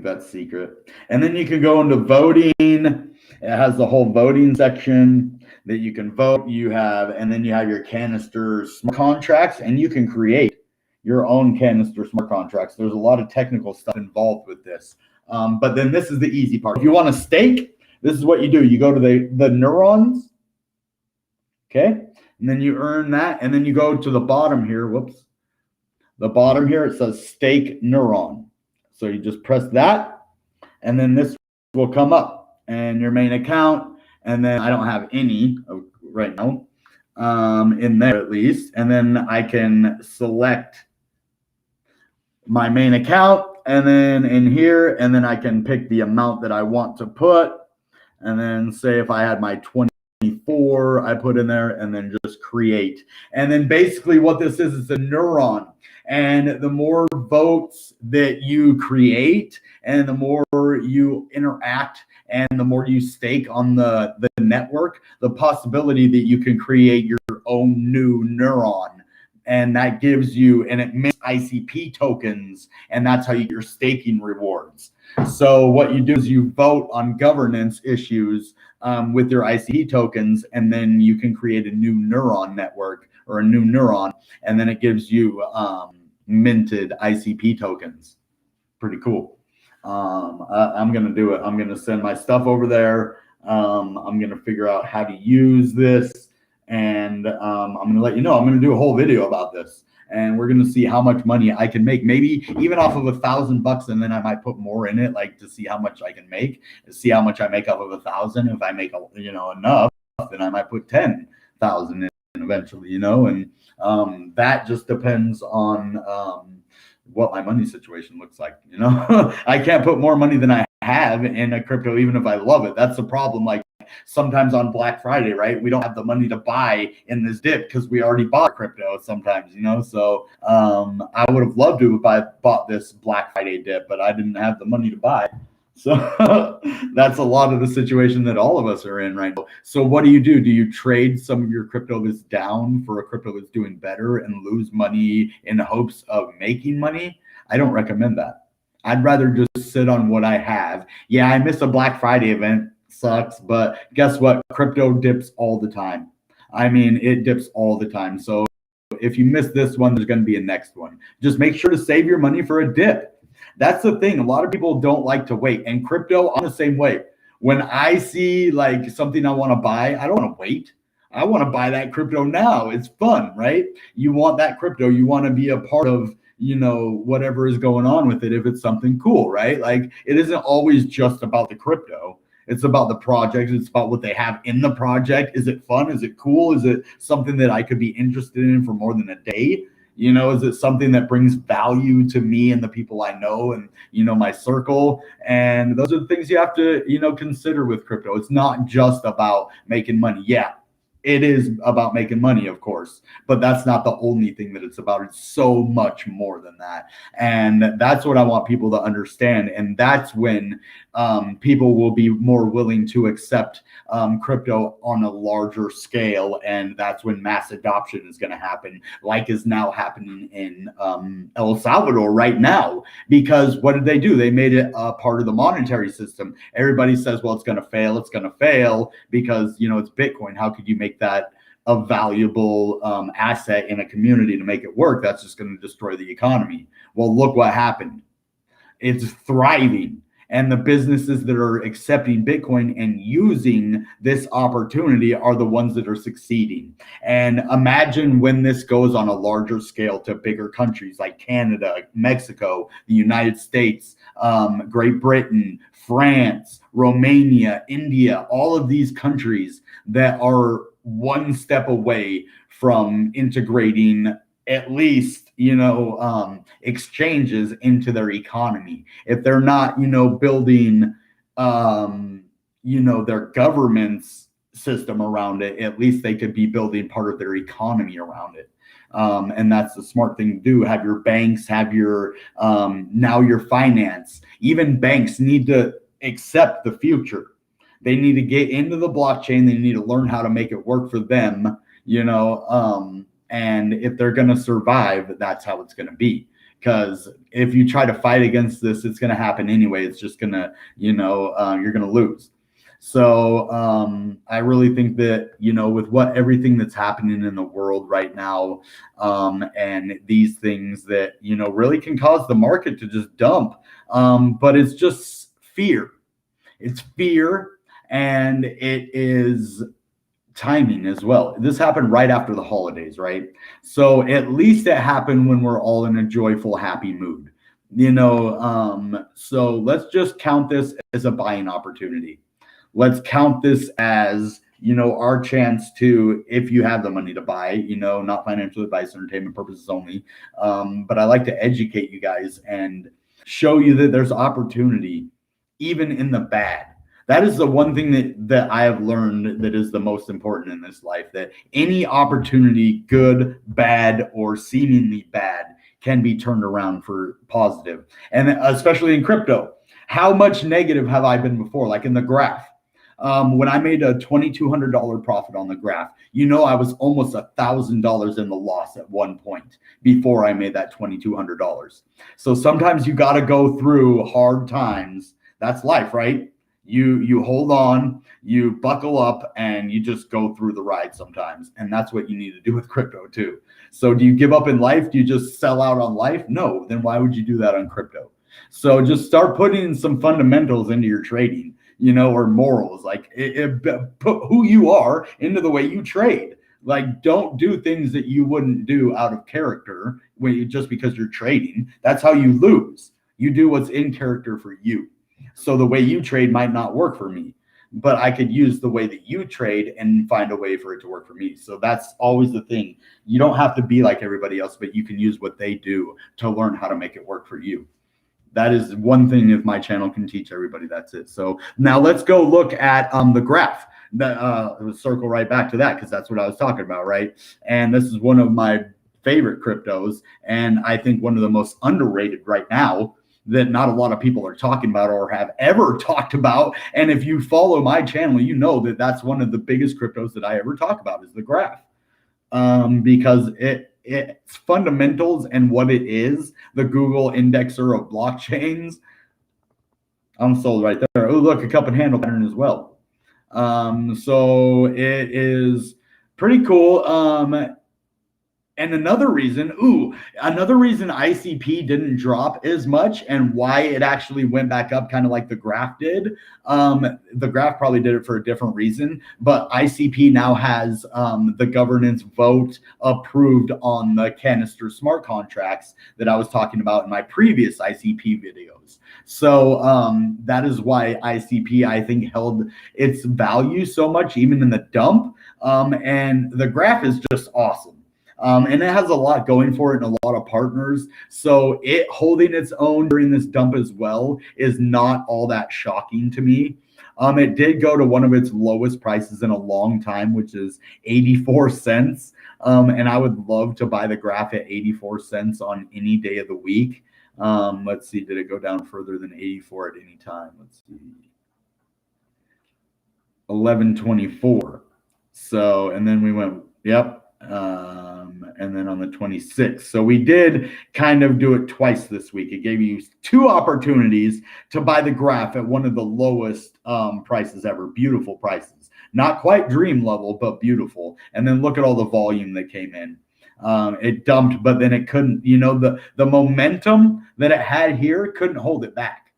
that's secret. And then you can go into voting. It has the whole voting section that you can vote. And then you have your canister smart contracts, and you can create your own canister smart contracts. There's a lot of technical stuff involved with this. But then this is the easy part. If you want to stake, this is what you do. You go to the neurons, okay? And then you earn that, and then you go to the bottom here. Whoops. The bottom here, it says stake neuron. So you just press that, and then this will come up, and your main account, and then I don't have any right now in there at least. And then I can select my main account, and then in here, and then I can pick the amount that I want to put, and then say if I had my 24, I put in there, and then just create. And then basically what this is a neuron. And the more votes that you create, and the more you interact, and the more you stake on the network, the possibility that you can create your own new neuron and that gives you, and it makes ICP tokens, and that's how you get your staking rewards. So what you do is you vote on governance issues with your ICP tokens, and then you can create a new neuron network or a new neuron, and then it gives you minted ICP tokens. Pretty cool. I'm going to do it. I'm going to send my stuff over there. I'm going to figure out how to use this, and I'm going to let you know. I'm going to do a whole video about this, and we're going to see how much money I can make, maybe even off of $1,000, and then I might put more in it, like to see how much I can make, see how much I make off of 1,000. If I make enough, then I might put 10,000 in eventually, and that just depends on what my money situation looks like. I can't put more money than I have in a crypto, even if I love it. That's the problem. Like sometimes on Black Friday, right, we don't have the money to buy in this dip because we already bought crypto sometimes, so I would have loved to have bought this Black Friday dip, but I didn't have the money to buy. So that's a lot of the situation that all of us are in right now. So what do? Do you trade some of your crypto that's down for a crypto that's doing better and lose money in hopes of making money? I don't recommend that. I'd rather just sit on what I have. Yeah, I miss a Black Friday event. Sucks, but guess what? Crypto dips all the time. I mean, it dips all the time. So if you miss this one, there's going to be a next one. Just make sure to save your money for a dip. That's the thing. A lot of people don't like to wait, and crypto, I'm the same way. When I see like something I want to buy, I don't want to wait. I want to buy that crypto now. It's fun, right? You want that crypto. You want to be a part of, whatever is going on with it if it's something cool, right? Like it isn't always just about the crypto. It's about the project. It's about what they have in the project. Is it fun? Is it cool? Is it something that I could be interested in for more than a day? Is it something that brings value to me and the people I know and, my circle? And those are the things you have to, consider with crypto. It's not just about making money. Yeah, it is about making money, of course, but that's not the only thing that it's about. It's so much more than that. And that's what I want people to understand. And that's when people will be more willing to accept crypto on a larger scale. And that's when mass adoption is going to happen, like is now happening in El Salvador right now. Because what did they do? They made it a part of the monetary system. Everybody says, well, it's going to fail. It's going to fail because, it's Bitcoin. How could you make that a valuable asset in a community to make it work? That's just going to destroy the economy. Well, look what happened. It's thriving. And the businesses that are accepting Bitcoin and using this opportunity are the ones that are succeeding. And imagine when this goes on a larger scale to bigger countries like Canada, Mexico, the United States, Great Britain, France, Romania, India, all of these countries that are one step away from integrating at least, exchanges into their economy. If they're not, building, their government's system around it, at least they could be building part of their economy around it. And that's the smart thing to do. Have your banks, have your, now your finance. Even banks need to accept the future. They need to get into the blockchain. They need to learn how to make it work for them, and if they're going to survive, that's how it's going to be. Because if you try to fight against this, it's going to happen anyway. It's just going to, you're going to lose. So I really think that, with everything that's happening in the world right now, and these things that, really can cause the market to just dump. But it's just fear. It's fear, and it is timing as well. This happened right after the holidays, right? So at least it happened when we're all in a joyful, happy mood, so let's just count this as a buying opportunity. Let's count this as, our chance to, if you have the money to buy, not financial advice, entertainment purposes only. But I like to educate you guys and show you that there's opportunity even in the bad. That is the one thing that I have learned that is the most important in this life, that any opportunity, good, bad, or seemingly bad, can be turned around for positive. And especially in crypto, how much negative have I been before? Like in the graph, When I made a $2,200 profit on the graph, I was almost $1,000 in the loss at one point before I made that $2,200. So sometimes you got to go through hard times. That's life, right? You hold on, you buckle up, and you just go through the ride sometimes. And that's what you need to do with crypto too. So do you give up in life? Do you just sell out on life? No. Then why would you do that on crypto? So just start putting some fundamentals into your trading, or morals, like put who you are into the way you trade. Like, don't do things that you wouldn't do out of character just because you're trading. That's how you lose. You do what's in character for you. So the way you trade might not work for me, but I could use the way that you trade and find a way for it to work for me. So that's always the thing. You don't have to be like everybody else, but you can use what they do to learn how to make it work for you. That is one thing if my channel can teach everybody, that's it. So now let's go look at the graph. Let's circle right back to that because that's what I was talking about, right? And this is one of my favorite cryptos, and I think one of the most underrated right now that not a lot of people are talking about or have ever talked about. And if you follow my channel, you know that that's one of the biggest cryptos that I ever talk about is the graph, because its fundamentals and what it is, the Google indexer of blockchains. I'm sold right there. Oh, look, a cup and handle pattern as well. So it is pretty cool. And another reason ICP didn't drop as much and why it actually went back up kind of like the graph did. The graph probably did it for a different reason, but ICP now has the governance vote approved on the canister smart contracts that I was talking about in my previous ICP videos. So that is why ICP, I think, held its value so much, even in the dump. And the graph is just awesome. And it has a lot going for it and a lot of partners. So it holding its own during this dump as well is not all that shocking to me. It did go to one of its lowest prices in a long time, which is 84 cents. And I would love to buy the graph at 84 cents on any day of the week. Let's see, did it go down further than 84 at any time? Let's see. 1124. So, and then we went, yep. And then on the 26th. So we did kind of do it twice this week. It gave you two opportunities to buy the graph at one of the lowest prices ever. Beautiful prices. Not quite dream level, but beautiful. And then look at all the volume that came in. It dumped, but then it couldn't, the momentum that it had here couldn't hold it back.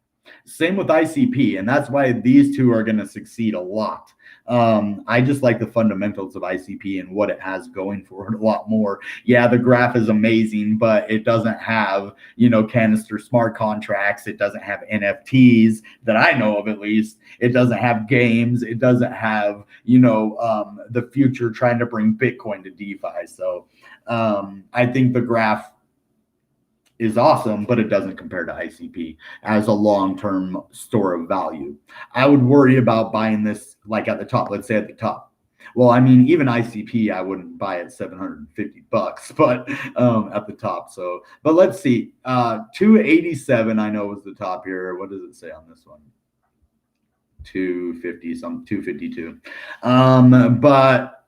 Same with ICP, and that's why these two are going to succeed a lot. I just like the fundamentals of ICP and what it has going for it a lot more. Yeah, the graph is amazing, but it doesn't have, canister smart contracts. It doesn't have NFTs that I know of, at least. It doesn't have games. It doesn't have, the future trying to bring Bitcoin to DeFi. So I think the graph is awesome, but it doesn't compare to ICP as a long-term store of value. I would worry about buying this like at the top, let's say at the top. Well, I mean, even ICP, I wouldn't buy at $750, but at the top. So, but let's see, 287, I know was the top here. What does it say on this one? 250, some 252. But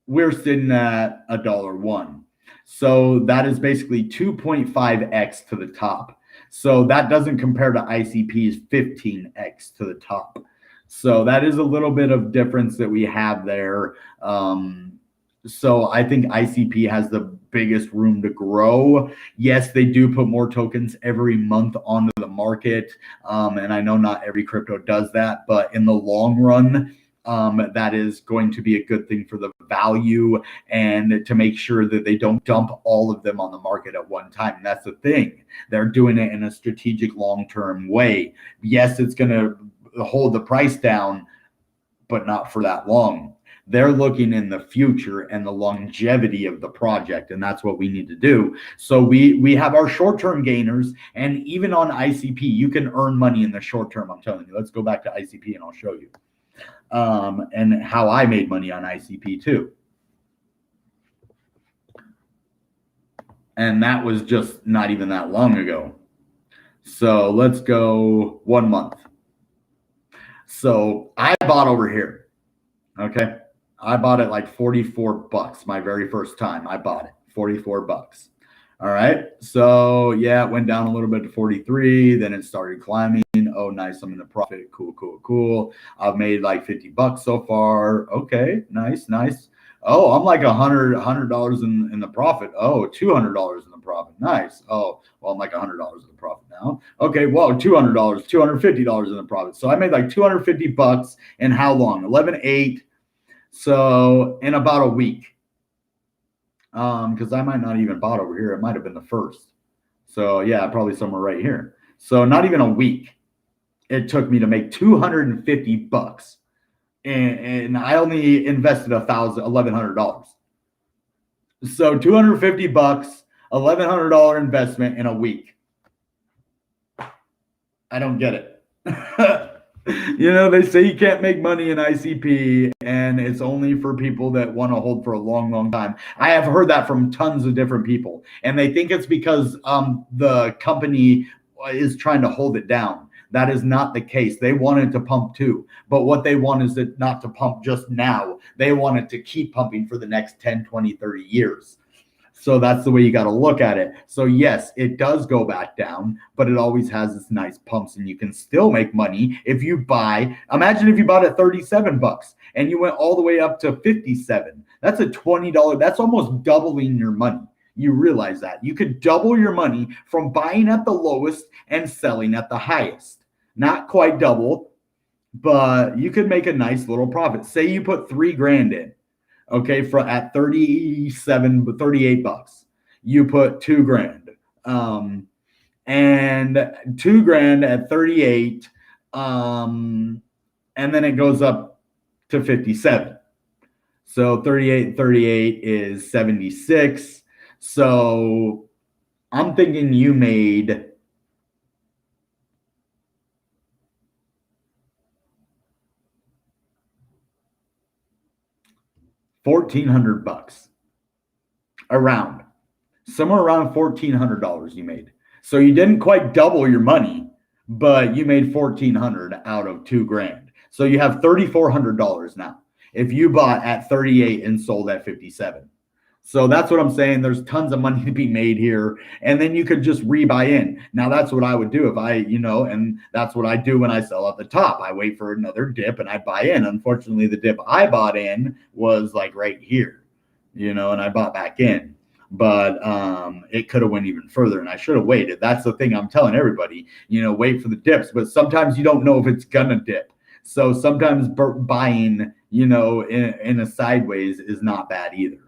we're sitting at $1.01. So that is basically 2.5x to the top. So that doesn't compare to ICP's 15x to the top. So that is a little bit of difference that we have there. So I think ICP has the biggest room to grow. Yes, they do put more tokens every month onto the market. And I know not every crypto does that, but in the long run, that is going to be a good thing for the value and to make sure that they don't dump all of them on the market at one time. And that's the thing. They're doing it in a strategic long-term way. Yes, it's going to hold the price down, but not for that long. They're looking in the future and the longevity of the project, and that's what we need to do. So we have our short-term gainers, and even on ICP, you can earn money in the short term, I'm telling you. Let's go back to ICP and I'll show you. And how I made money on ICP too. And that was just not even that long ago. So let's go 1 month. So I bought over here. Okay. I bought it like 44 bucks my very first time. I bought it 44 bucks. All right. So yeah, it went down a little bit to 43. Then it started climbing. Oh, nice. I'm in the profit. Cool, cool, cool. I've made like 50 bucks so far. Okay. Nice, nice. Oh, I'm like $100 in the profit. Oh, $200 in the profit. Nice. Oh, well, I'm like $100 in the profit now. Okay. Well, $200, $250 in the profit. So I made like 250 bucks in how long? 11/8. So in about a week, because I might not even bought over here. It might have been the first. So yeah, probably somewhere right here. So not even a week it took me to make 250 bucks. And I only invested $1,100. So 250 bucks, $1,100 investment in a week. I don't get it. You know, they say you can't make money in ICP and it's only for people that want to hold for a long, long time. I have heard that from tons of different people, and they think it's because the company is trying to hold it down. That is not the case. They want it to pump too, but what they want is it not to pump just now. They want it to keep pumping for the next 10, 20, 30 years. So that's the way you got to look at it. So yes, it does go back down, but it always has its nice pumps, and you can still make money if you buy. Imagine if you bought at 37 bucks and you went all the way up to 57. That's a $20. That's almost doubling your money. You realize that you could double your money from buying at the lowest and selling at the highest. Not quite double, but you could make a nice little profit. Say you put 3 grand in. Okay, for at 38 bucks, you put 2 grand. And 2 grand at 38, and then it goes up to 57. So 38 is 76. So I'm thinking you made $1,400 around. Somewhere around $1,400 you made. So you didn't quite double your money, but you made $1,400 out of 2 grand. So you have $3,400 now if you bought at 38 and sold at 57. So that's what I'm saying. There's tons of money to be made here. And then you could just rebuy in. Now, that's what I would do if and that's what I do when I sell at the top. I wait for another dip and I buy in. Unfortunately, the dip I bought in was like right here, and I bought back in. But it could have went even further, and I should have waited. That's the thing I'm telling everybody, wait for the dips. But sometimes you don't know if it's going to dip. So sometimes buying, in a sideways is not bad either.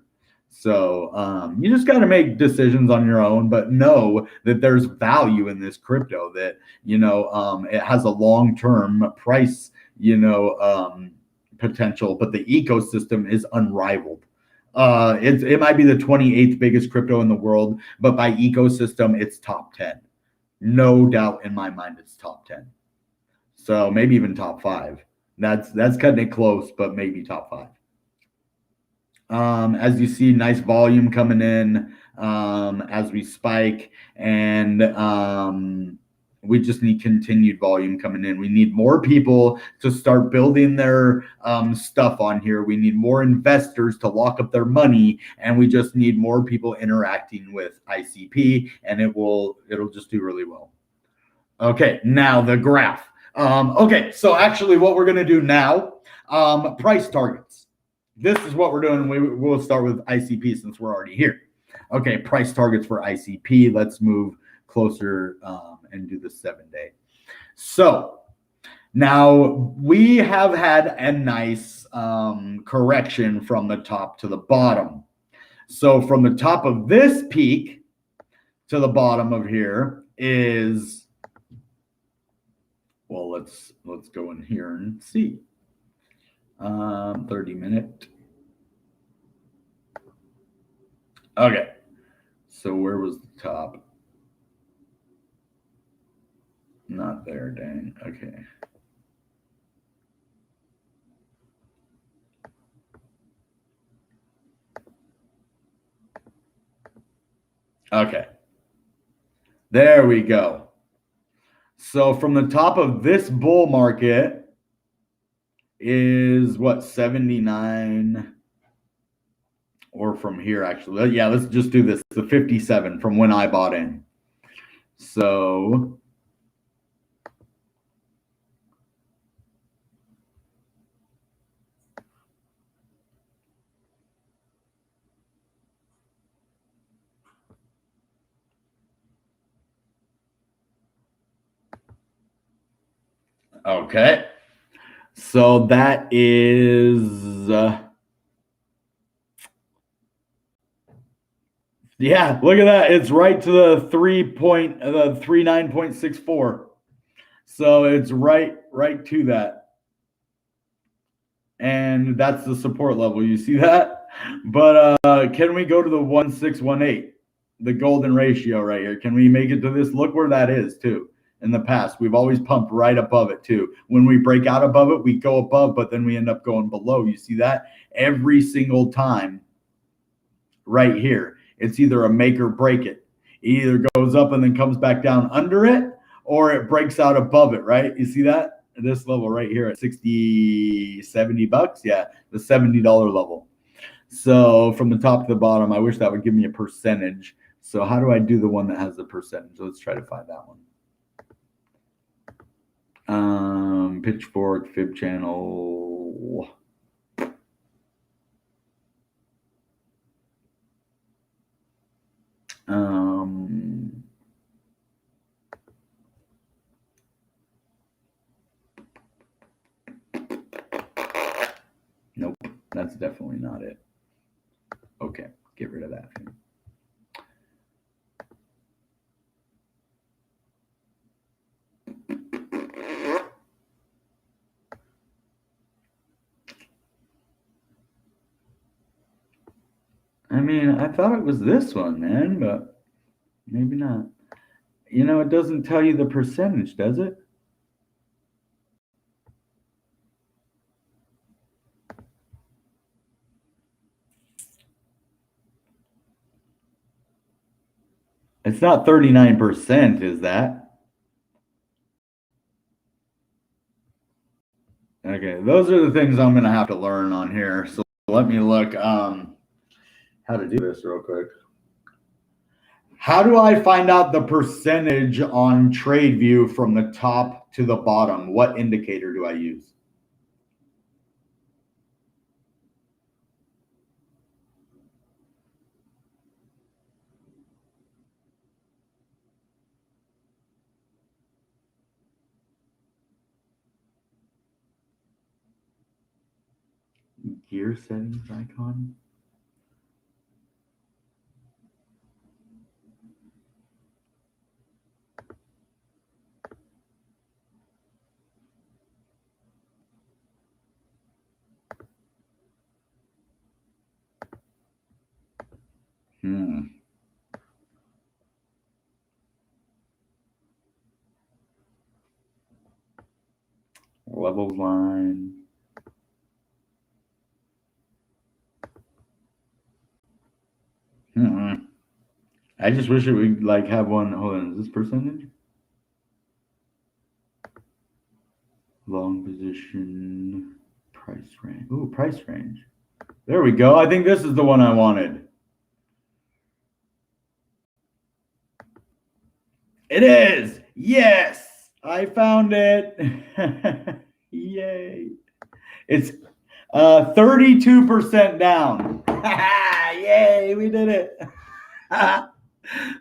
So you just got to make decisions on your own, but know that there's value in this crypto, that, it has a long-term price, potential, but the ecosystem is unrivaled. It might be the 28th biggest crypto in the world, but by ecosystem, it's top 10. No doubt in my mind, it's top 10. So maybe even top 5. That's cutting it close, but maybe top 5. As you see, nice volume coming in as we spike, and we just need continued volume coming in. We need more people to start building their stuff on here. We need more investors to lock up their money, and we just need more people interacting with ICP, and it'll just do really well. Okay, now the graph. Okay, so actually what we're going to do now, price targets. This is what we're doing. We'll start with ICP since we're already here. Okay, price targets for ICP. Let's move closer and do the 7-day. So now we have had a nice correction from the top to the bottom. So from the top of this peak to the bottom of here is, well, let's go in here and see. 30-minute. Okay, so where was the top? Not there, dang. Okay. Okay. There we go. So from the top of this bull market is what, 79, or from here actually. Yeah, let's just do this. The 57 from when I bought in. So okay. So that is yeah, look at that. It's right to the 39.64. So it's right to that. And that's the support level. You see that? But can we go to the 1618? The golden ratio right here. Can we make it to this? Look where that is too. In the past, we've always pumped right above it too. When we break out above it, we go above, but then we end up going below. You see that? Every single time right here. It's either a make or break it. It either goes up and then comes back down under it, or it breaks out above it, right? You see that? This level right here at 60, 70 bucks. Yeah, the $70 level. So from the top to the bottom, I wish that would give me a percentage. So how do I do the one that has the percentage? Let's try to find that one. Pitchfork, fib channel. Nope, that's definitely not it. Okay, get rid of that thing. I mean, I thought it was this one, man, but maybe not. You know, it doesn't tell you the percentage, does it? It's not 39%, is that? Okay, those are the things I'm going to have to learn on here. So let me look how to do this real quick. How do I find out the percentage on TradeView from the top to the bottom? What indicator do I use? Gear settings icon? Level line. I just wish it would like have one. Hold on, is this percentage? Long position, price range. Ooh, price range. There we go. I think this is the one I wanted. It is. Yes, I found it. Yay. It's 32% down. Yay, we did it.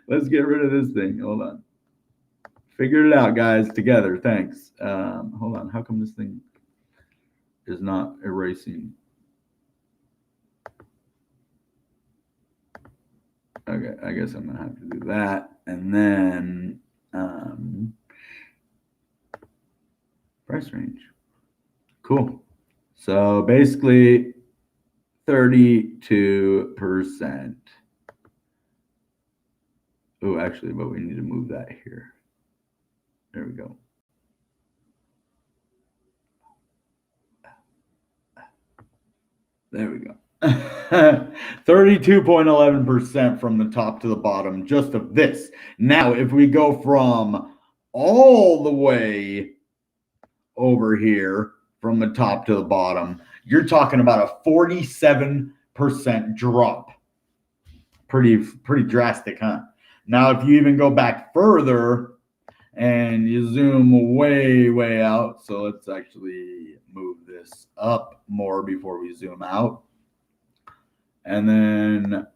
Let's get rid of this thing. Hold on. Figured it out, guys, together. Thanks. Hold on. How come this thing is not erasing? Okay, I guess I'm going to have to do that. And then price range. Cool. So basically 32%. Oh, actually, but we need to move that here. There we go. There we go. 32.11% from the top to the bottom, just of this. Now, if we go from all the way over here from the top to the bottom, you're talking about a 47% drop. Pretty drastic, huh? Now, if you even go back further and you zoom way out, so let's actually move this up more before we zoom out. And then,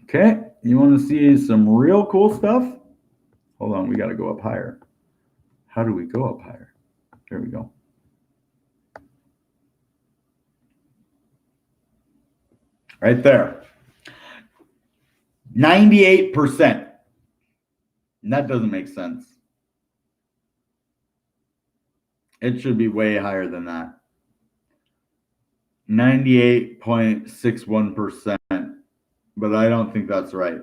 okay, you want to see some real cool stuff? Hold on, we got to go up higher. How do we go up higher? There we go. Right there. 98%. And that doesn't make sense. It should be way higher than that. 98.61%. But I don't think that's right.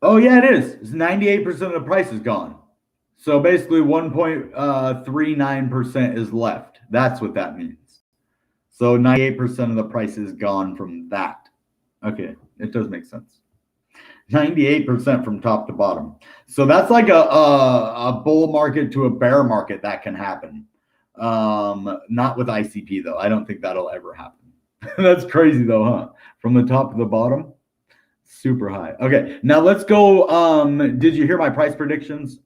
Oh, yeah, it is. It's 98% of the price is gone. So basically 1.39% is left. That's what that means. So 98% of the price is gone from that. Okay, it does make sense. 98% from top to bottom. So that's like a bull market to a bear market that can happen. Not with ICP though. I don't think that'll ever happen. That's crazy though, huh? From the top to the bottom, super high. Okay, now let's go. Did you hear my price predictions?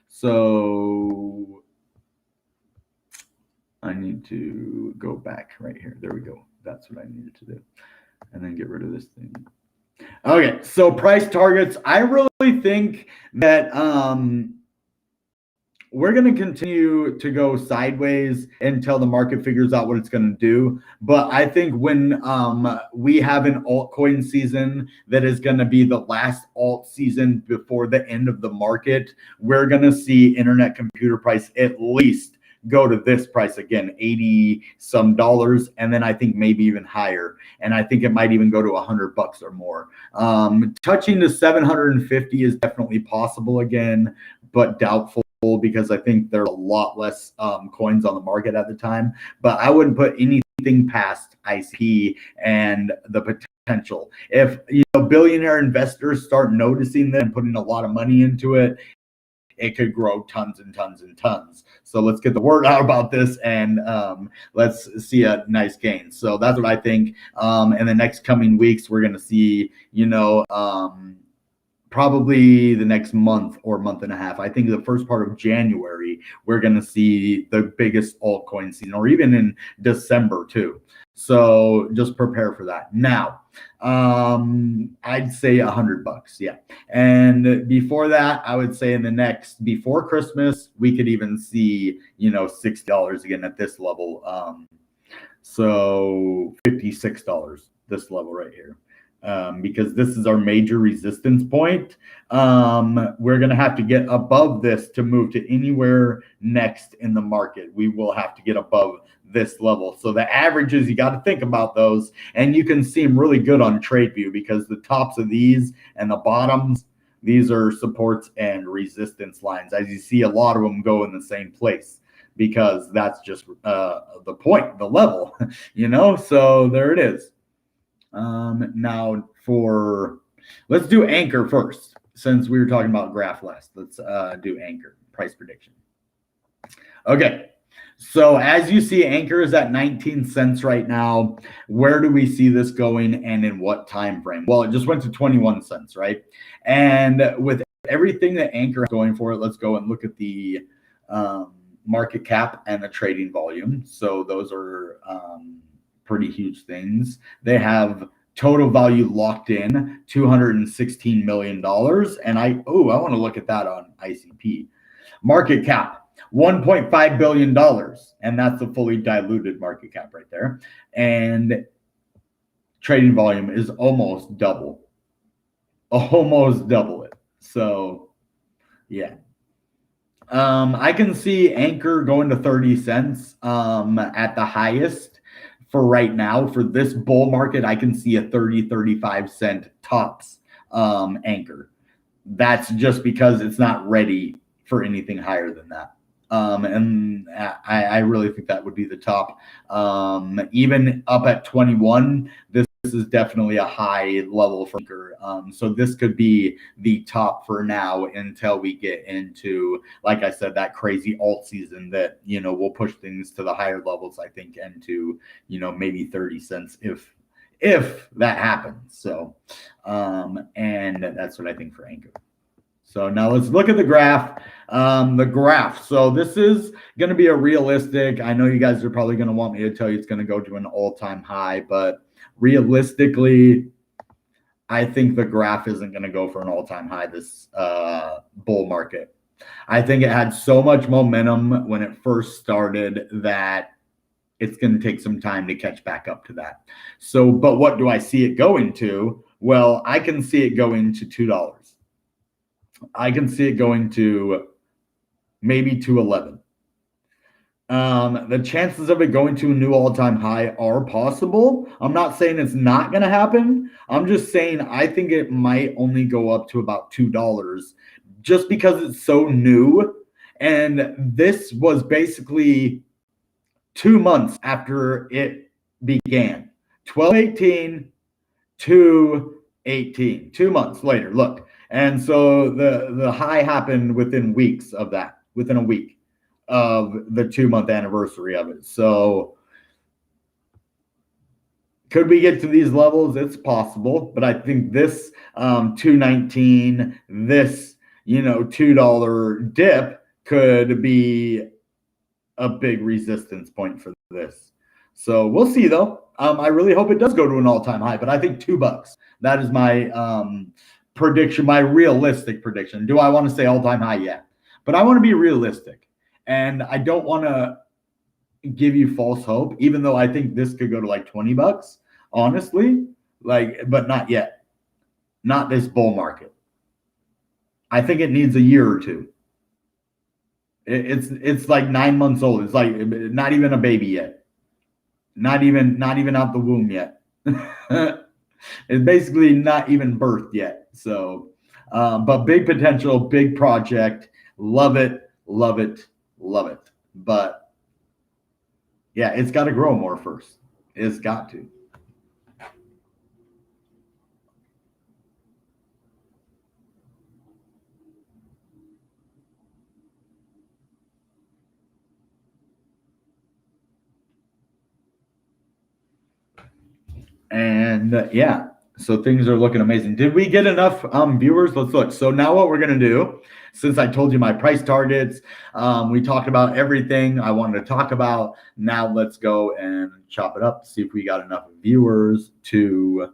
So I need to go back right here. There we go. That's what I needed to do. And then get rid of this thing. Okay, so price targets. I really think that we're going to continue to go sideways until the market figures out what it's going to do. But I think when we have an altcoin season that is going to be the last alt season before the end of the market, we're going to see internet computer price at least go to this price again, 80 some dollars, and then I think maybe even higher, and I think it might even go to $100 or more. Touching the 750 is definitely possible again, but doubtful, because I think there are a lot less coins on the market at the time. But I wouldn't put anything past ICP and the potential. If billionaire investors start noticing that and putting a lot of money into it, it could grow tons and tons and tons. So let's get the word out about this, and let's see a nice gain. So that's what I think. In the next coming weeks, we're going to see, probably the next month or month and a half. I think the first part of January, we're going to see the biggest altcoin season, or even in December too. So just prepare for that. Now, I'd say $100. Yeah. And before that, I would say before Christmas, we could even see, $60 again at this level. So $56, this level right here. Because this is our major resistance point. We're going to have to get above this to move to anywhere next in the market. We will have to get above this level. So the averages, you got to think about those, and you can see them really good on TradeView, because the tops of these and the bottoms, these are supports and resistance lines. As you see, a lot of them go in the same place, because that's just the point, the level, so there it is. Now let's do Ankr first, since we were talking about graph last. Let's do Ankr price prediction. Okay, so as you see, Ankr is at 19 cents right now. Where do we see this going, and in what time frame? Well, it just went to 21 cents, right? And with everything that Ankr is going for, let's go and look at the market cap and the trading volume. So those are pretty huge things. They have total value locked in $216 million. And I want to look at that on ICP. Market cap, $1.5 billion. And that's the fully diluted market cap right there. And trading volume is almost double it. So yeah. I can see Ankr going to 30 cents at the highest. For right now, for this bull market, I can see a 35 cent tops Ankr. That's just because it's not ready for anything higher than that. And I really think that would be the top. Even up at 21, this is definitely a high level for Ankr. So this could be the top for now until we get into, like I said, that crazy alt season that, you know, will push things to the higher levels, I think, into, you know, maybe 30 cents if that happens. So, and that's what I think for Ankr. So now let's look at the graph. The graph. So this is going to be a realistic. I know you guys are probably going to want me to tell you it's going to go to an all-time high, but realistically, I think the graph isn't going to go for an all-time high this bull market. I think it had so much momentum when it first started that it's going to take some time to catch back up to that. So, but what do I see it going to? Well, I can see it going to $2. I can see it going to maybe 211. The chances of it going to a new all-time high are possible. I'm not saying it's not going to happen. I'm just saying I think it might only go up to about $2 just because it's so new. And this was basically 2 months after it began. 12/18 to 18. 2 months later, look. And so the high happened within weeks of that, within a week of the 2-month anniversary of it. So could we get to these levels? It's possible, but I think this 219, this, you know, $2 dip could be a big resistance point for this. So we'll see though. I really hope it does go to an all-time high, but I think $2. That is my prediction, my realistic prediction. Do I want to say all-time high? Yeah, but I want to be realistic, and I don't want to give you false hope, even though I think this could go to like $20, honestly, like, but not yet, not this bull market. I think it needs a year or two. It's like 9 months old. It's like not even a baby yet. Not even out the womb yet. It's basically not even birthed yet. So, but big potential, big project. Love it, love it, love it. But yeah, it's got to grow more first. It's got to. And yeah, so things are looking amazing. Did we get enough viewers? Let's look. So now what we're going to do, since I told you my price targets, we talked about everything I wanted to talk about. Now let's go and chop it up, see if we got enough viewers to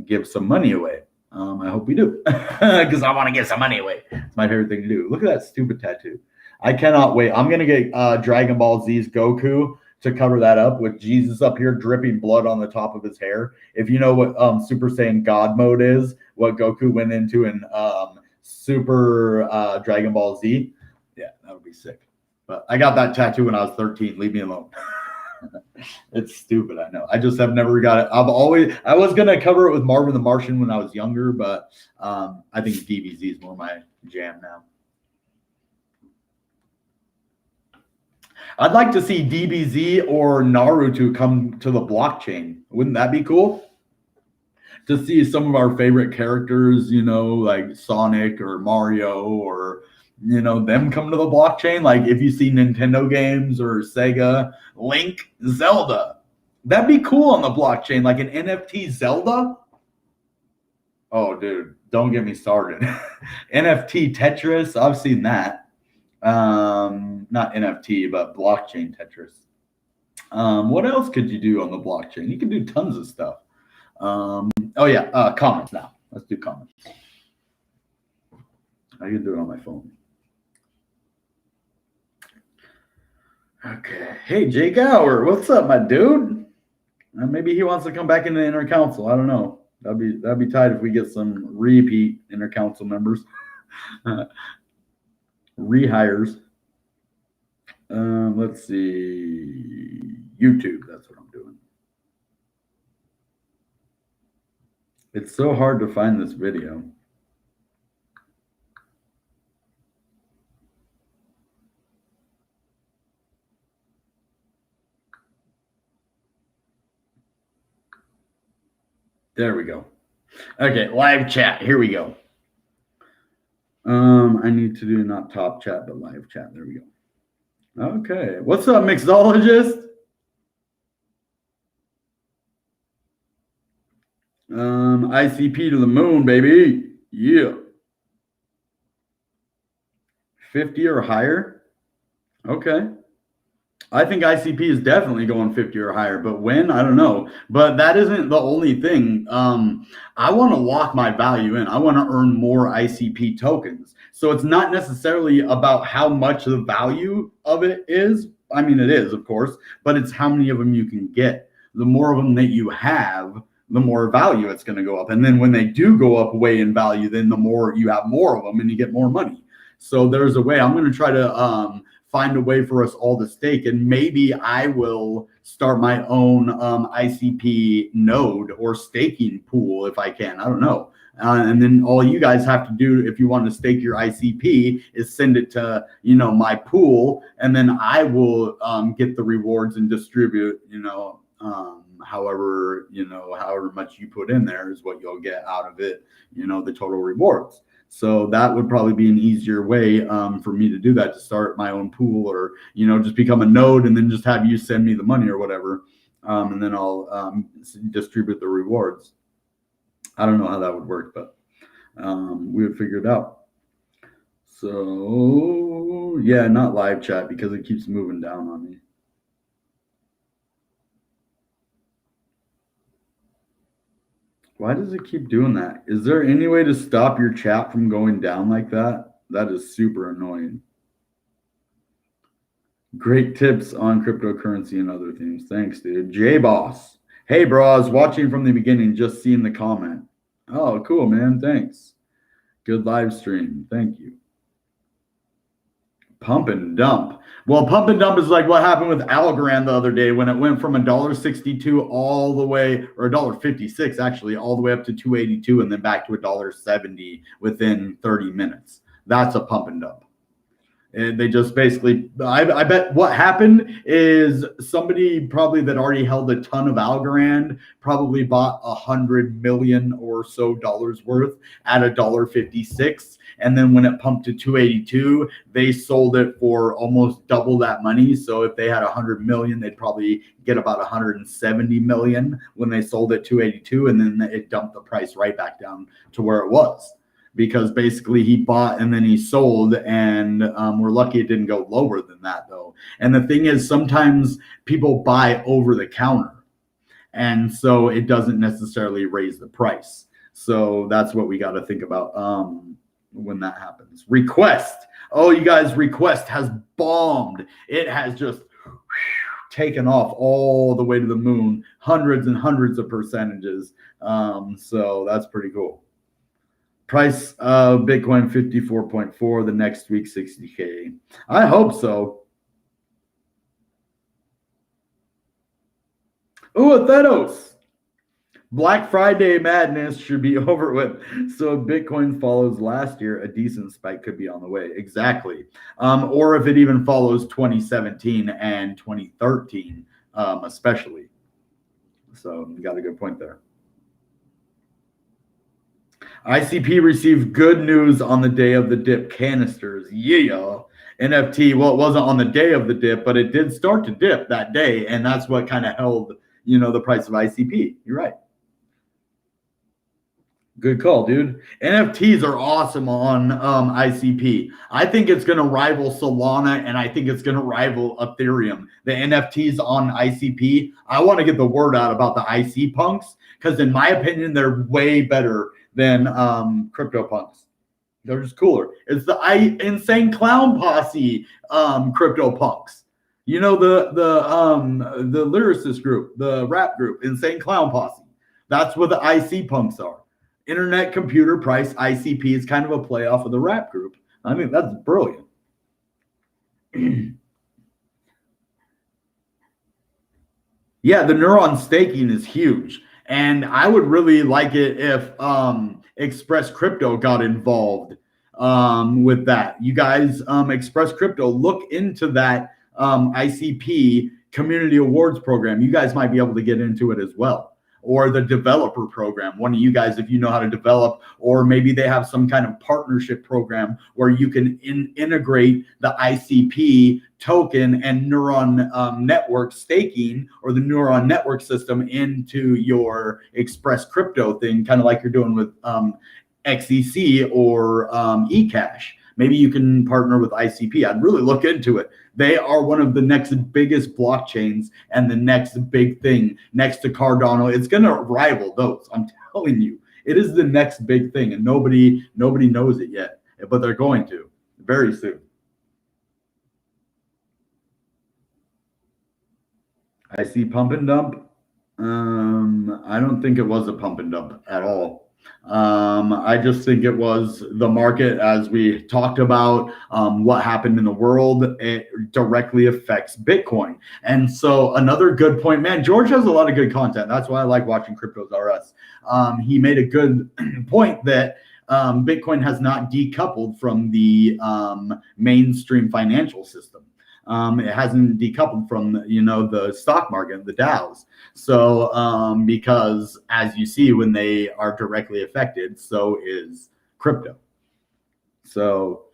give some money away. I hope we do, because I want to give some money away. It's my favorite thing to do. Look at that stupid tattoo. I cannot wait. I'm going to get Dragon Ball Z's Goku to cover that up with Jesus up here dripping blood on the top of his hair. If you know what Super Saiyan God mode is, what Goku went into in Super Dragon Ball Z, yeah, that would be sick. But I got that tattoo when I was 13. Leave me alone. It's stupid, I know. I just have never got it. I was gonna cover it with Marvin the Martian when I was younger, but I think DBZ is more my jam now. I'd like to see DBZ or Naruto come to the blockchain. Wouldn't that be cool? To see some of our favorite characters, you know, like Sonic or Mario, or, you know, them come to the blockchain. Like if you see Nintendo games or Sega, Link, Zelda, that'd be cool on the blockchain, like an NFT Zelda. Oh, dude, don't get me started. NFT Tetris, I've seen that. Not NFT, but blockchain Tetris. What else could you do on the blockchain? You can do tons of stuff. Oh yeah, comments now. Let's do comments. I can do it on my phone. Okay. Hey, Jake Gower, what's up, my dude? Maybe he wants to come back into the inner council. I don't know. That'd be tight if we get some repeat inner council members. Rehires. Let's see. YouTube, that's what I'm doing. It's so hard to find this video. There we go. Okay, live chat. Here we go. I need to do not top chat, but live chat. There we go. Okay. What's up, mixologist? ICP to the moon, baby. Yeah. 50 or higher. Okay. I think ICP is definitely going 50 or higher, but when, I don't know. But that isn't the only thing. I want to lock my value in. I want to earn more ICP tokens. So it's not necessarily about how much the value of it is. I mean, it is, of course, but it's how many of them you can get. The more of them that you have, the more value it's going to go up. And then when they do go up way in value, then the more you have more of them and you get more money. So there's a way. I'm going to try to find a way for us all to stake, and maybe I will start my own ICP node or staking pool if I can. I don't know. And then all you guys have to do if you want to stake your ICP is send it to, my pool, and then I will get the rewards and distribute, however much you put in there is what you'll get out of it, the total rewards. So that would probably be an easier way for me to do that, to start my own pool, or, just become a node and then just have you send me the money or whatever. And then I'll distribute the rewards. I don't know how that would work, but we would figure it out. So yeah, not live chat because it keeps moving down on me. Why does it keep doing that? Is there any way to stop your chat from going down like that? That is super annoying. Great tips on cryptocurrency and other things. Thanks, dude. J-Boss. Hey, bro, I was watching from the beginning, just seeing the comment. Oh, cool, man. Thanks. Good live stream. Thank you. Pump and dump. Well, pump and dump is like what happened with Algorand the other day when it went from $1.62 all the way, or $1.56 actually, all the way up to $2.82 and then back to $1.70 within 30 minutes. That's a pump and dump. And they just basically, I bet what happened is somebody probably that already held a ton of Algorand probably bought $100 million or so worth at $1.56. And then when it pumped to 282, they sold it for almost double that money. So if they had 100 million, they'd probably get about 170 million when they sold it 282. And then it dumped the price right back down to where it was, because basically he bought and then he sold, and we're lucky it didn't go lower than that though. And the thing is, sometimes people buy over the counter, and so it doesn't necessarily raise the price. So that's what we got to think about when that happens. Request. Oh, you guys, Request has bombed. It has just taken off all the way to the moon, hundreds and hundreds of percentages. So that's pretty cool. Price of Bitcoin 54.4, the next week 60K. I hope so. Oh, Athenos. Black Friday madness should be over with. So if Bitcoin follows last year, a decent spike could be on the way. Exactly. Or if it even follows 2017 and 2013, especially. So you got a good point there. ICP received good news on the day of the dip. Canisters. Yeah. NFT. Well, it wasn't on the day of the dip, but it did start to dip that day. And that's what kind of held, the price of ICP. You're right. Good call, dude. NFTs are awesome on ICP. I think it's going to rival Solana, and I think it's going to rival Ethereum. The NFTs on ICP, I want to get the word out about the IC punks, because in my opinion, they're way better than CryptoPunks. They're just cooler. It's the Insane Clown Posse CryptoPunks. The lyricist group, the rap group, Insane Clown Posse. That's what the IC punks are. Internet Computer Price, ICP, is kind of a play off of the rap group. I mean, that's brilliant. Yeah, the neuron staking is huge. And I would really like it if Express Crypto got involved with that. You guys, Express Crypto, look into that ICP Community Awards program. You guys might be able to get into it as well. or the developer program. One of you guys, if you know how to develop, or maybe they have some kind of partnership program where you can integrate the ICP token and neuron network staking, or the neuron network system, into your Express crypto thing, kind of like you're doing with XEC or eCash. Maybe you can partner with ICP. I'd really look into it. They are one of the next biggest blockchains and the next big thing next to Cardano. It's going to rival those. I'm telling you, it is the next big thing, and nobody knows it yet, but they're going to very soon. I see pump and dump. I don't think it was a pump and dump at all. I just think it was the market, as we talked about, what happened in the world. It directly affects Bitcoin. And so another good point, man, George has a lot of good content. That's why I like watching Cryptos RS. He made a good point that Bitcoin has not decoupled from the mainstream financial system. It hasn't decoupled from, the stock market, the DAOs. So because, as you see, when they are directly affected, so is crypto. So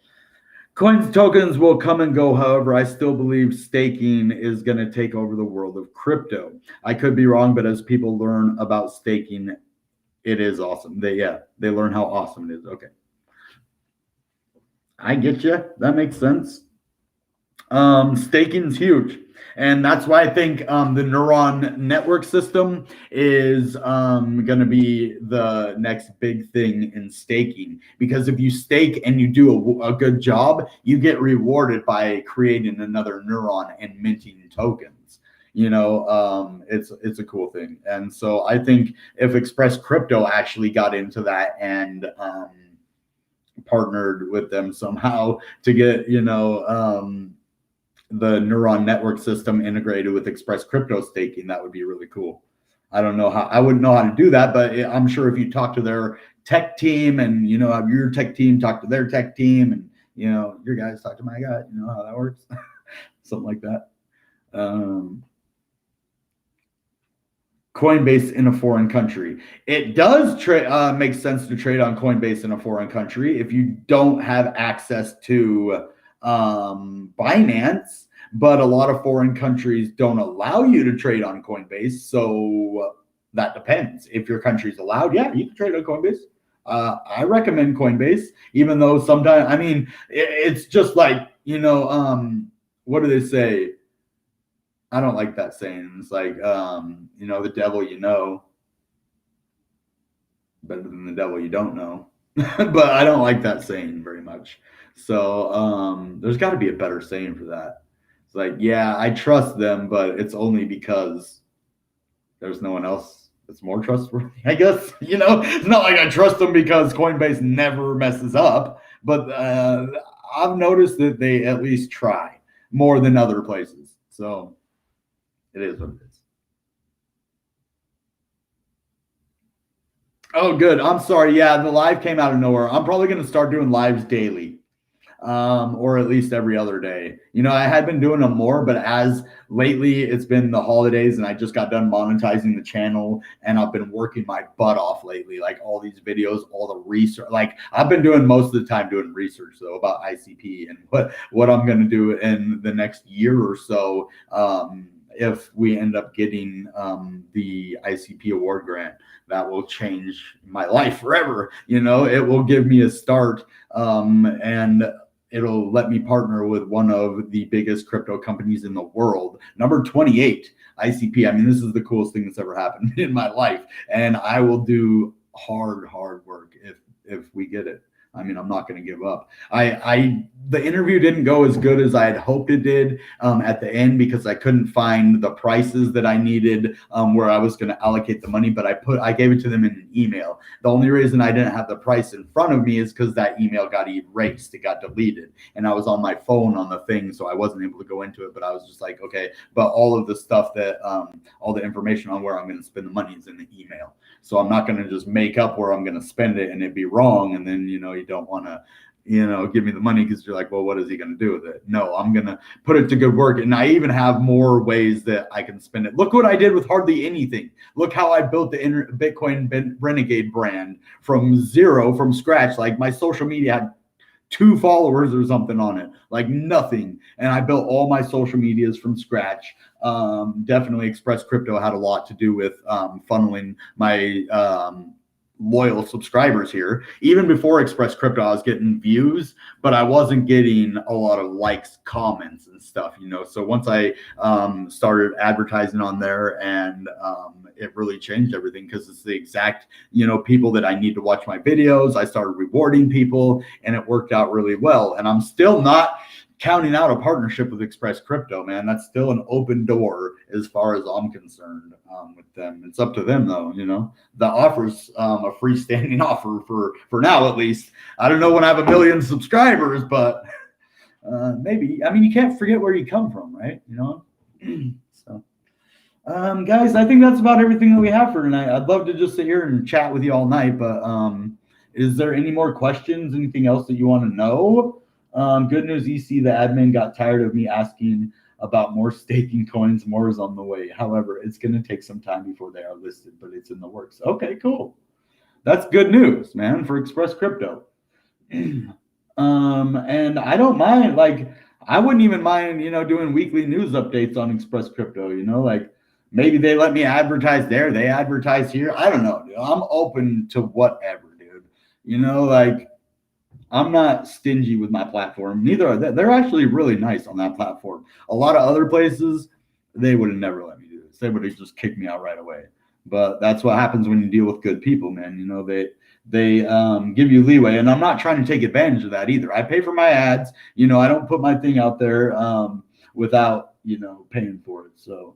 coins, tokens will come and go. However, I still believe staking is going to take over the world of crypto. I could be wrong, but as people learn about staking, it is awesome. They learn how awesome it is. Okay. I get you. That makes sense. Staking is huge, and that's why I think the neuron network system is going to be the next big thing in staking, because if you stake and you do a good job, you get rewarded by creating another neuron and minting tokens. It's a cool thing. And so I think if Express Crypto actually got into that and partnered with them somehow to get the neuron network system integrated with Express Crypto staking, that would be really cool. I don't know how, I wouldn't know how to do that, but I'm sure if you talk to their tech team and, have your tech team talk to their tech team, and, your guys talk to my guy, you know how that works. Something like that. Coinbase in a foreign country. It does make sense to trade on Coinbase in a foreign country if you don't have access to Binance, but a lot of foreign countries don't allow you to trade on Coinbase. So that depends. If your country's allowed, yeah, you can trade on Coinbase. I recommend Coinbase, even though sometimes, it's just like, what do they say? I don't like that saying. It's like, the devil better than the devil you don't know. But I don't like that saying very much. So there's got to be a better saying for that. It's like, yeah, I trust them, but it's only because there's no one else that's more trustworthy, I guess. It's not like I trust them because Coinbase never messes up, but I've noticed that they at least try more than other places. So it is what it is. Oh, good. I'm sorry. Yeah, the live came out of nowhere. I'm probably going to start doing lives daily, or at least every other day. I had been doing them more, but as lately it's been the holidays and I just got done monetizing the channel, and I've been working my butt off lately, like all these videos, all the research. Like I've been doing most of the time doing research though about ICP and what I'm going to do in the next year or so. If we end up getting the ICP award grant, that will change my life forever. It will give me a start, and it'll let me partner with one of the biggest crypto companies in the world, number 28, ICP. This is the coolest thing that's ever happened in my life, and I will do hard work if we get it. I'm not going to give up. The interview didn't go as good as I had hoped it did at the end, because I couldn't find the prices that I needed where I was going to allocate the money, but I gave it to them in an email. The only reason I didn't have the price in front of me is because that email got erased. It got deleted, and I was on my phone on the thing, so I wasn't able to go into it, but I was just like, okay, but all of the stuff that, all the information on where I'm going to spend the money is in the email. So I'm not going to just make up where I'm going to spend it and it be wrong. And then, you don't want to, give me the money, because you're like, well, what is he going to do with it? No, I'm going to put it to good work. And I even have more ways that I can spend it. Look what I did with hardly anything. Look how I built the Bitcoin Renegade brand from zero, from scratch. Like my social media had 2 followers or something on it, like nothing. And I built all my social medias from scratch. Definitely Express Crypto had a lot to do with funneling my loyal subscribers here. Even before Express Crypto, I was getting views, but I wasn't getting a lot of likes, comments, and stuff, So once I started advertising on there, and it really changed everything, because it's the exact, people that I need to watch my videos. I started rewarding people, and it worked out really well. And I'm still not counting out a partnership with Express Crypto, man. That's still an open door as far as I'm concerned with them. It's up to them, though. The offer's a freestanding offer for now, at least. I don't know when I have 1 million subscribers, but maybe. I mean, you can't forget where you come from, right? So, guys, I think that's about everything that we have for tonight. I'd love to just sit here and chat with you all night, but is there any more questions? Anything else that you want to know? Good news, EC, the admin got tired of me asking about more staking coins. More is on the way. However, it's going to take some time before they are listed, but it's in the works. Okay, cool. That's good news, man, for Express Crypto. And I don't mind, like, I wouldn't even mind, doing weekly news updates on Express Crypto, like maybe they let me advertise there, they advertise here. I don't know, dude. I'm open to whatever, dude. Like, I'm not stingy with my platform. Neither are they. They're actually really nice on that platform. A lot of other places, they would have never let me do this. They would have just kicked me out right away. But that's what happens when you deal with good people, man. They give you leeway, and I'm not trying to take advantage of that either. I pay for my ads. I don't put my thing out there without paying for it. So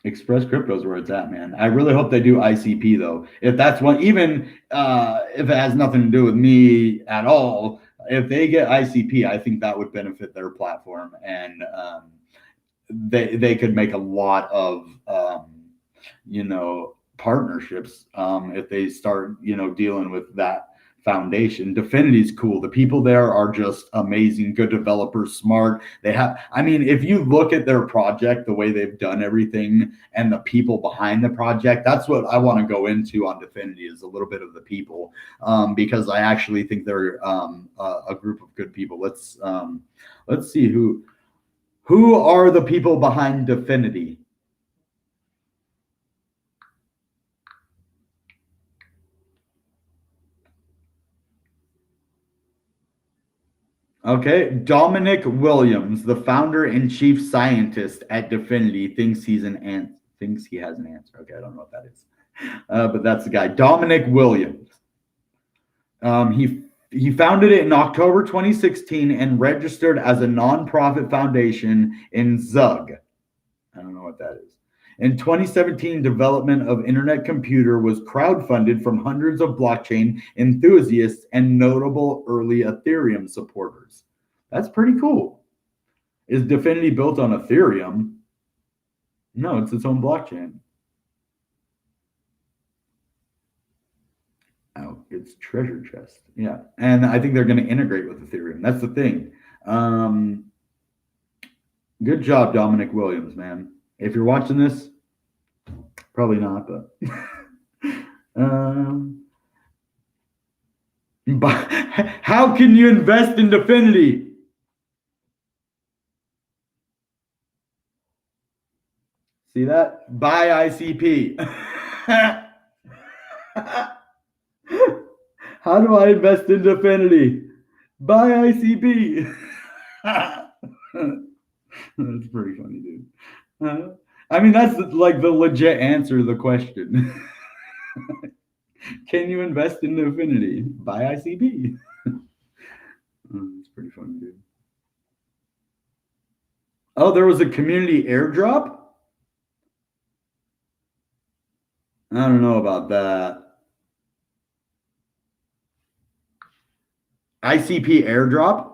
Express Crypto is where it's at, man. I really hope they do ICP, though. If that's one, even if it has nothing to do with me at all, if they get ICP, I think that would benefit their platform, and they could make a lot of partnerships if they start dealing with that foundation. Dfinity's cool. The people there are just amazing, good developers, smart. If you look at their project, the way they've done everything, and the people behind the project, that's what I want to go into on Dfinity, is a little bit of the people, because I actually think they're a group of good people. Let's see who are the people behind Dfinity. Okay, Dominic Williams, the founder and chief scientist at Dfinity, thinks he has an answer. Okay, I don't know what that is, but that's the guy, Dominic Williams. He founded it in October 2016 and registered as a nonprofit foundation in Zug. I don't know what that is. In 2017, development of Internet Computer was crowdfunded from hundreds of blockchain enthusiasts and notable early Ethereum supporters. That's pretty cool. Is Dfinity built on Ethereum? No, it's its own blockchain. Oh, it's treasure chest. Yeah, and I think they're going to integrate with Ethereum. That's the thing. Good job, Dominic Williams, man. If you're watching this, probably not, but how can you invest in Dfinity? See that? Buy ICP. How do I invest in Dfinity? Buy ICP. That's pretty funny, dude. That's like the legit answer to the question. Can you invest in Dfinity? Buy ICP. It's pretty funny, dude. Oh, there was a community airdrop? I don't know about that. ICP airdrop?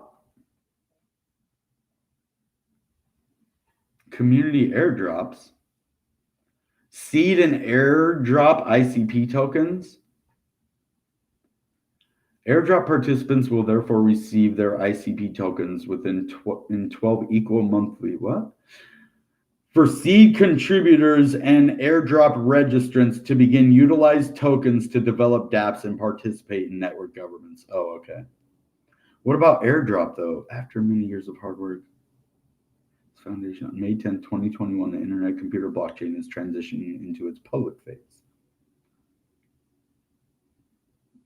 Community airdrops? Seed and airdrop ICP tokens? Airdrop participants will therefore receive their ICP tokens within 12 equal monthly. What? For seed contributors and airdrop registrants to begin utilize tokens to develop dApps and participate in network governance. Oh, okay. What about airdrop, though? After many years of hard work, foundation on May 10th, 2021, the internet computer blockchain is transitioning into its public phase.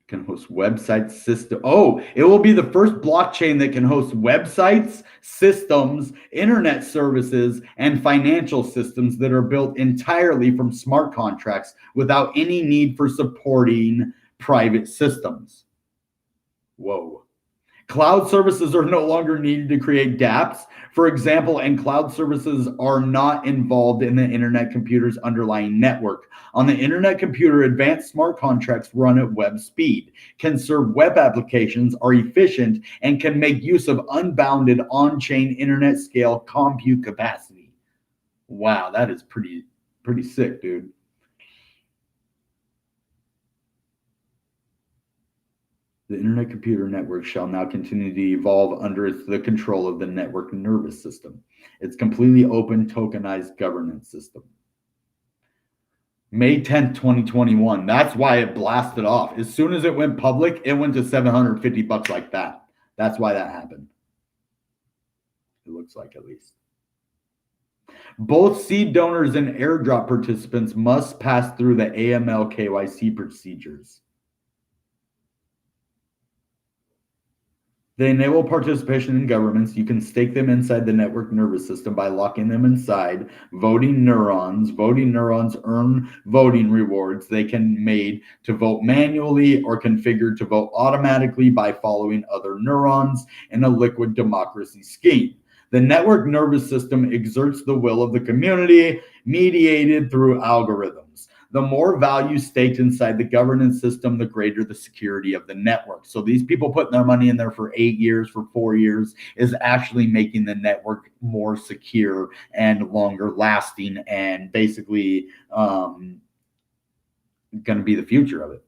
Can host website system. Oh, it will be the first blockchain that can host websites, systems, internet services, and financial systems that are built entirely from smart contracts without any need for supporting private systems. Whoa. Cloud services are no longer needed to create dApps, for example, and cloud services are not involved in the internet computer's underlying network. On the internet computer, advanced smart contracts run at web speed, can serve web applications, are efficient, and can make use of unbounded on-chain internet scale compute capacity. Wow, that is pretty sick, dude. The internet computer network shall now continue to evolve under the control of the network nervous system. It's completely open, tokenized governance system. May 10th, 2021. That's why it blasted off. As soon as it went public, it went to $750 like that. That's why that happened. It looks like, at least. Both seed donors and airdrop participants must pass through the AML KYC procedures. They enable participation in governments. You can stake them inside the network nervous system by locking them inside voting neurons. Voting neurons earn voting rewards. They can be made to vote manually or configured to vote automatically by following other neurons in a liquid democracy scheme. The network nervous system exerts the will of the community, mediated through algorithms. The more value staked inside the governance system, the greater the security of the network. So these people putting their money in there for 8 years, for 4 years, is actually making the network more secure and longer lasting, and basically going to be the future of it.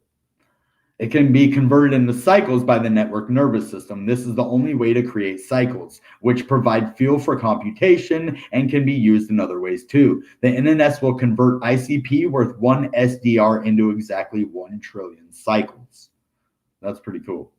It can be converted into cycles by the network nervous system. This is the only way to create cycles, which provide fuel for computation and can be used in other ways too. The NNS will convert ICP worth 1 SDR into exactly 1 trillion cycles. That's pretty cool.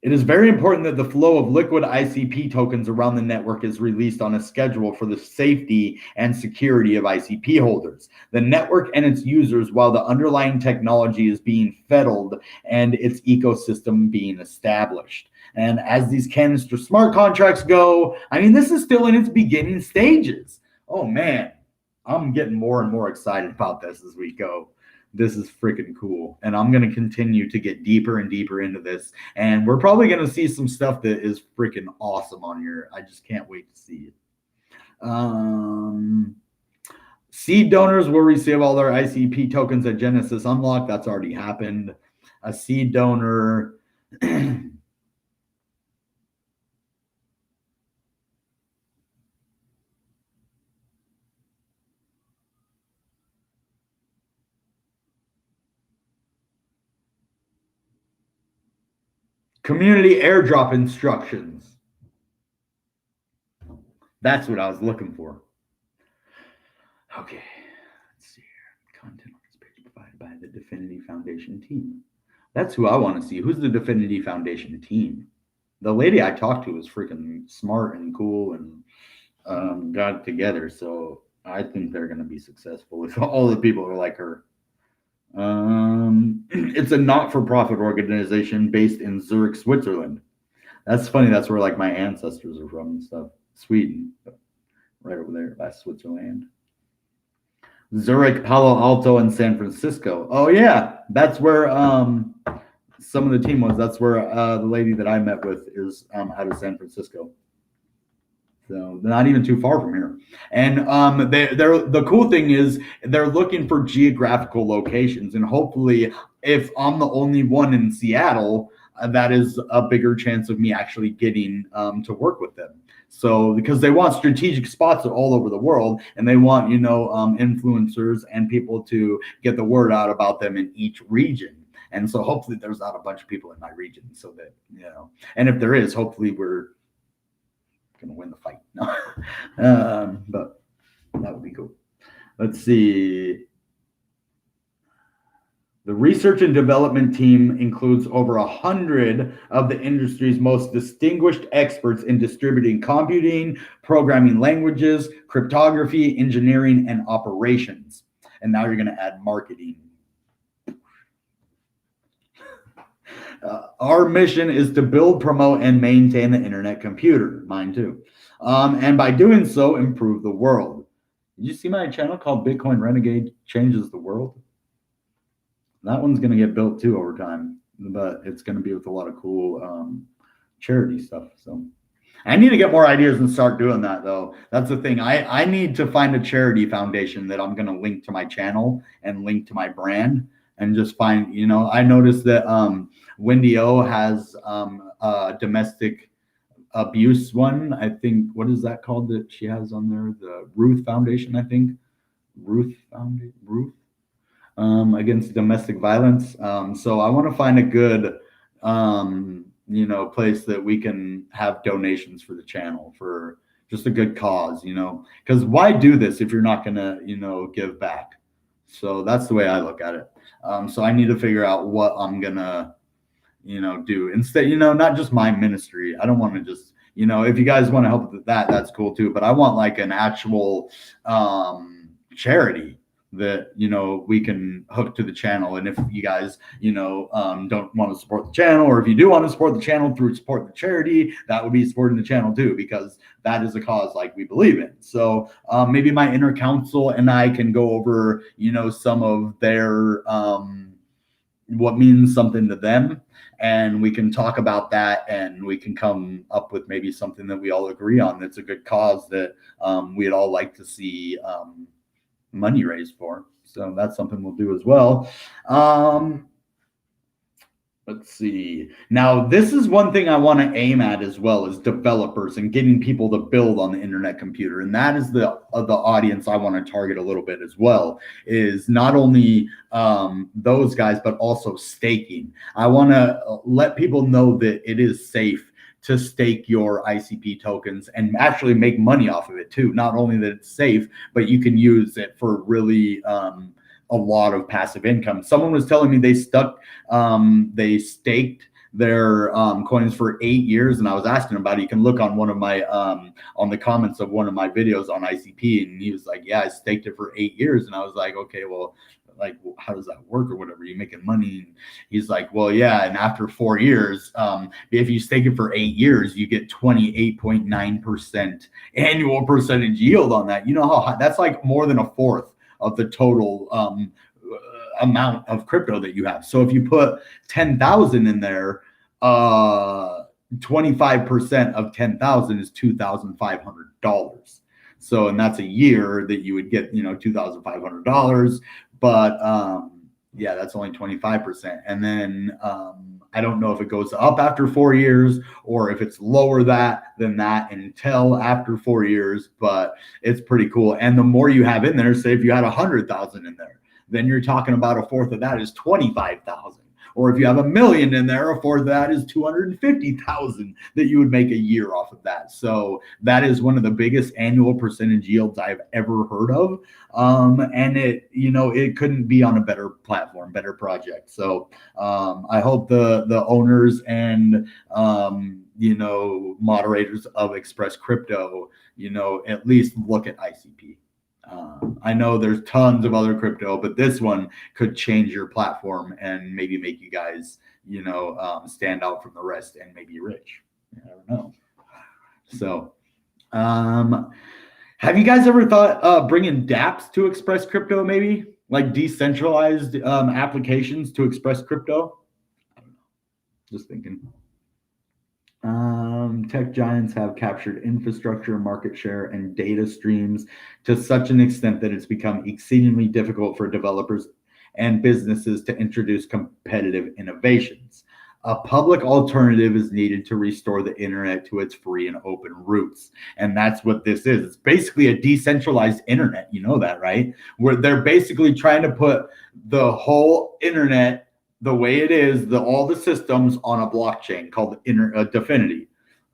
It is very important that the flow of liquid ICP tokens around the network is released on a schedule for the safety and security of ICP holders, the network and its users, while the underlying technology is being fettled and its ecosystem being established. And as these canister smart contracts go, I mean, this is still in its beginning stages. Oh man, I'm getting more and more excited about this as we go. This is freaking cool. And I'm going to continue to get deeper and deeper into this. And we're probably going to see some stuff that is freaking awesome on here. I just can't wait to see it. Seed donors will receive all their ICP tokens at Genesis Unlock. That's already happened. A seed donor... Community airdrop instructions. That's what I was looking for. Okay, let's see here. Content on this page provided by the Dfinity Foundation team. That's who I want to see. Who's the Dfinity Foundation team? The lady I talked to was freaking smart and cool and got it together. So I think they're going to be successful if all the people are like her. It's a not-for-profit organization based in Zurich, Switzerland. That's funny. That's where like my ancestors are from and stuff. Sweden, right over there by Switzerland. Zurich, Palo Alto, and San Francisco. Oh yeah, that's where some of the team was. That's where the lady that I met with is out of San Francisco. So they're not even too far from here. And the cool thing is they're looking for geographical locations. And hopefully, if I'm the only one in Seattle, that is a bigger chance of me actually getting to work with them. So because they want strategic spots all over the world, and they want, influencers and people to get the word out about them in each region. And so hopefully there's not a bunch of people in my region, so that, you know, and if there is, hopefully we're gonna win the fight. No. But that would be cool. Let's see. The research and development team includes over 100 of the industry's most distinguished experts in distributing computing, programming languages, cryptography, engineering, and operations. And now you're going to add marketing. Our mission is to build, promote, and maintain the internet computer. Mine too. And by doing so, improve the world. Did you see my channel called Bitcoin Renegade Changes the World? That one's going to get built too over time, but it's going to be with a lot of cool charity stuff. So I need to get more ideas and start doing that, though. That's the thing. I need to find a charity foundation that I'm going to link to my channel and link to my brand, and just find, you know, I noticed that Wendy O has a domestic abuse one. I think, what is that called that she has on there? The Ruth Foundation, I think. Ruth against domestic violence. So I want to find a good, you know, place that we can have donations for the channel for just a good cause, you know, because why do this if you're not going to, you know, give back? So that's the way I look at it. So I need to figure out what I'm going to, you know, do instead, you know, not just my ministry. I don't want to just, you know, if you guys want to help with that, that's cool too. But I want like an actual charity that, you know, we can hook to the channel. And if you guys, you know, don't want to support the channel, or if you do want to support the channel through support the charity, that would be supporting the channel too, because that is a cause like we believe in. So maybe my inner council and I can go over, you know, some of their what means something to them, and we can talk about that, and we can come up with maybe something that we all agree on that's a good cause that we'd all like to see money raised for. So that's something we'll do as well. Let's see. Now, this is one thing I want to aim at as well, as developers and getting people to build on the internet computer. And that is the audience I want to target a little bit as well, is not only those guys, but also staking. I want to let people know that it is safe to stake your ICP tokens and actually make money off of it too. Not only that it's safe, but you can use it for really a lot of passive income. Someone was telling me they staked their coins for 8 years, and I was asking about it. You can look on one of my on the comments of one of my videos on ICP, and he was like, yeah, I staked it for 8 years. And I was like, okay, well, like, how does that work or whatever? You making money? And he's like, well, yeah. And after 4 years, if you stake it for 8 years, you get 28.9% annual percentage yield on that. You know how high, that's like more than a fourth of the total amount of crypto that you have. So if you put 10,000 in there, 25% of 10,000 is $2,500. So, and that's a year that you would get, you know, $2,500. But yeah, that's only 25%. And then I don't know if it goes up after 4 years or if it's lower than that until after 4 years, but it's pretty cool. And the more you have in there, say if you had 100,000 in there, then you're talking about a fourth of that is 25,000. Or if you have $1 million in there, a fourth of that is 250,000 that you would make a year off of that. So that is one of the biggest annual percentage yields I've ever heard of. And it, you know, it couldn't be on a better platform, better project. So I hope the owners and you know, moderators of Express Crypto, you know, at least look at ICP. I know there's tons of other crypto, but this one could change your platform and maybe make you guys, you know, stand out from the rest and maybe rich. I don't know. So, have you guys ever thought bringing dApps to Express Crypto, maybe like decentralized applications to Express Crypto? I don't know. Just thinking. Tech giants have captured infrastructure, market share, and data streams to such an extent that it's become exceedingly difficult for developers and businesses to introduce competitive innovations. A public alternative is needed to restore the internet to its free and open roots. And that's what this is. It's basically a decentralized internet. You know that, right? Where they're basically trying to put the whole internet the way it is, all the systems on a blockchain called Dfinity,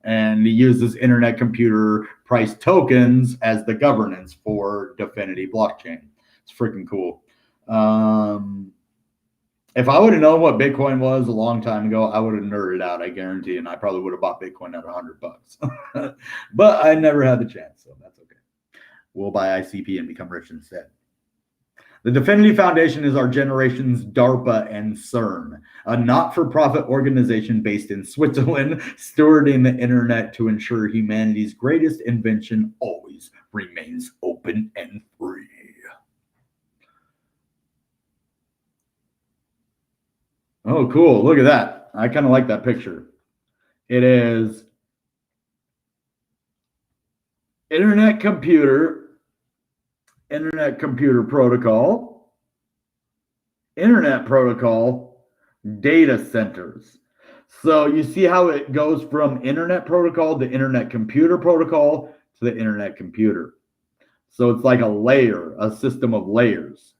and he uses internet computer price tokens as the governance for Dfinity blockchain. It's freaking cool. If I would have known what Bitcoin was a long time ago, I would have nerded out, I guarantee, and I probably would have bought Bitcoin at $100. But I never had the chance, so that's okay. We'll buy ICP and become rich instead. The Dfinity Foundation is our generation's DARPA and CERN, a not-for-profit organization based in Switzerland, stewarding the internet to ensure humanity's greatest invention always remains open and free. Oh, cool. Look at that. I kind of like that picture. It is internet computer protocol, data centers. So you see how it goes from internet protocol to internet computer protocol to the internet computer. So it's like a layer, a system of layers.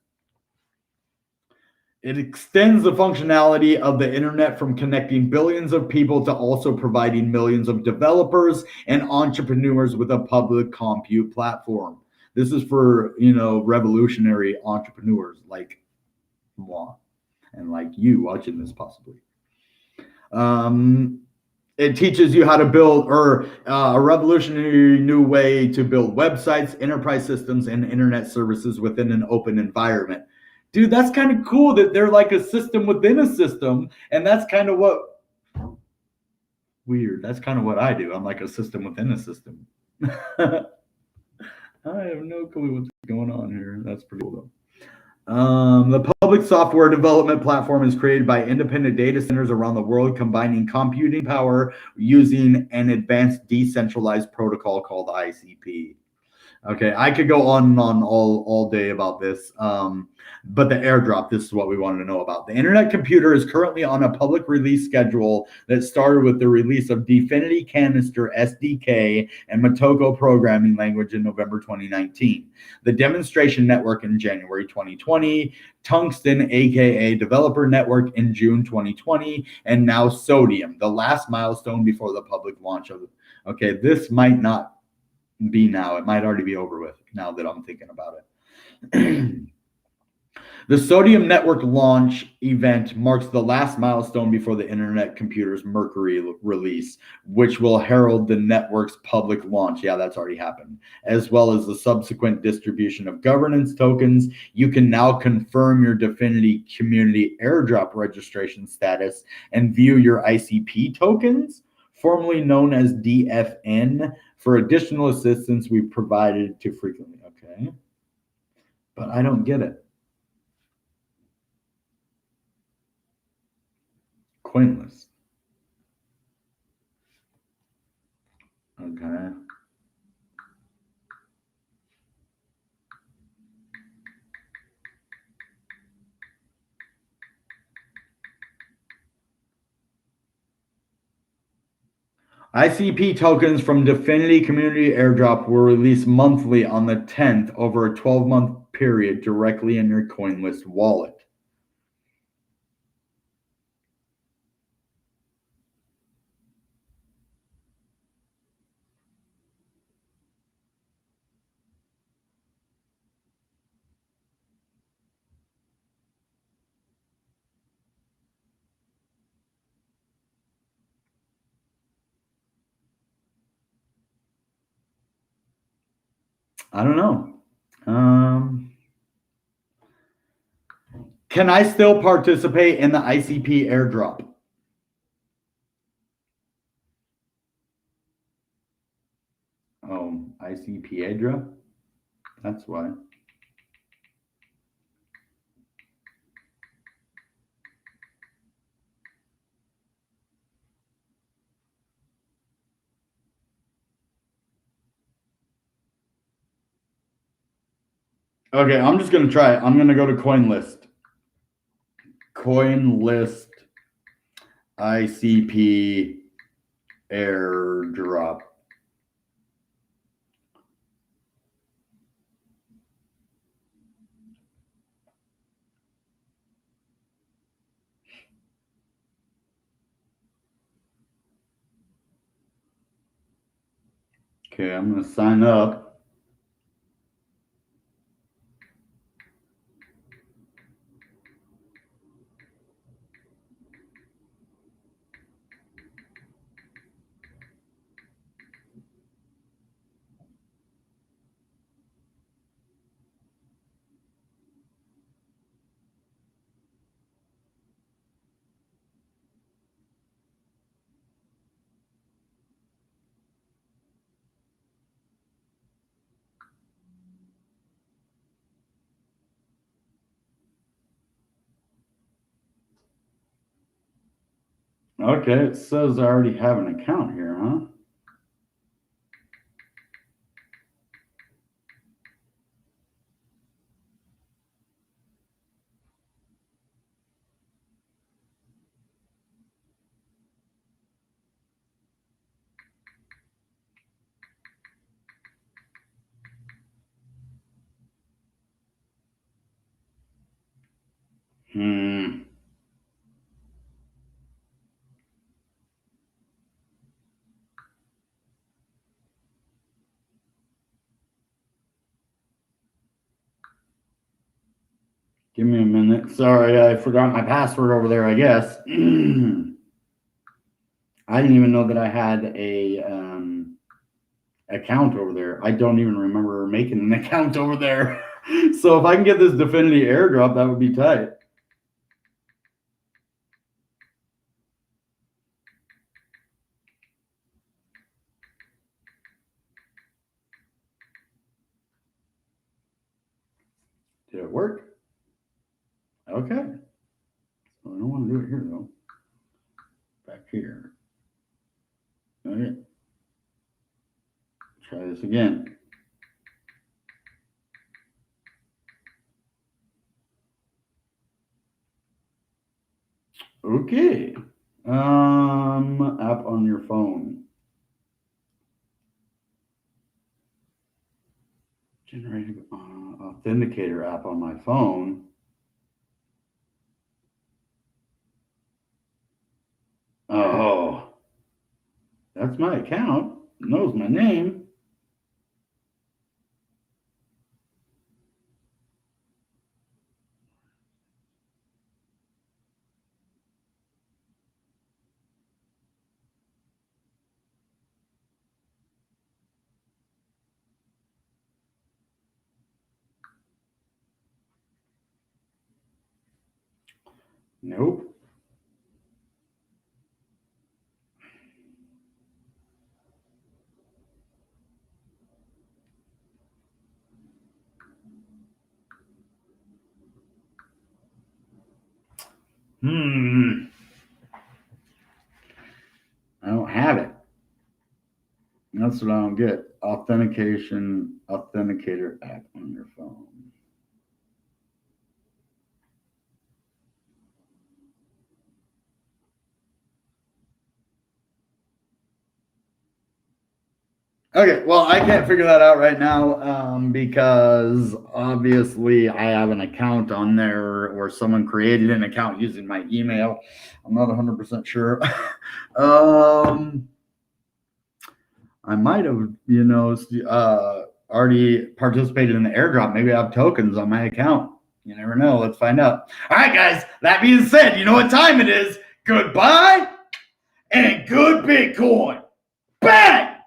It extends the functionality of the internet from connecting billions of people to also providing millions of developers and entrepreneurs with a public compute platform. This is for, revolutionary entrepreneurs like moi and like you watching this possibly. It teaches you how to build a revolutionary new way to build websites, enterprise systems, and internet services within an open environment. Dude, that's kind of cool that they're like a system within a system. And that's kind of what weird. That's kind of what I do. I'm like a system within a system. I have no clue what's going on here. That's pretty cool though. The public software development platform is created by independent data centers around the world, combining computing power using an advanced decentralized protocol called ICP. Okay, I could go on and on all day about this. But the airdrop, this is what we wanted to know about. The internet computer is currently on a public release schedule that started with the release of Dfinity Canister SDK and Motoko programming language in November 2019. The demonstration network in January 2020, Tungsten, aka Developer Network in June 2020, and now Sodium, the last milestone before the public launch of it. Okay, this might not be now. It might already be over with now that I'm thinking about it. The Sodium Network launch event marks the last milestone before the Internet Computer's Mercury release, which will herald the network's public launch. Yeah, that's already happened. As well as the subsequent distribution of governance tokens. You can now confirm your Dfinity community airdrop registration status and view your ICP tokens, formerly known as DFN, for additional assistance we've provided to frequently. Okay. But I don't get it. Coin list. Okay. ICP tokens from Dfinity Community Airdrop will release monthly on the 10th over a 12-month period directly in your CoinList wallet. I don't know. Can I still participate in the ICP airdrop? Oh, ICP airdrop? That's why. Okay, I'm just going to try it. I'm going to go to CoinList. CoinList ICP airdrop. Okay, I'm going to sign up. Okay, it says I already have an account here, huh? Give me a minute. Sorry, I forgot my password over there, I guess. I didn't even know that I had a account over there. I don't even remember making an account over there. So if I can get this Dfinity airdrop, that would be tight. Did it work? Okay. Well, I don't want to do it here though. Back here. Okay. Try this again. Okay. App on your phone. Generating authenticator app on my phone. Oh, that's my account. It knows my name. Nope. I don't have it. That's what I don't get. Authenticator app on your phone. Okay, well, I can't figure that out right now because obviously I have an account on there or someone created an account using my email. I'm not 100% sure. I might have, already participated in the airdrop. Maybe I have tokens on my account. You never know. Let's find out. All right, guys, that being said, you know what time it is. Goodbye and good Bitcoin. Bang!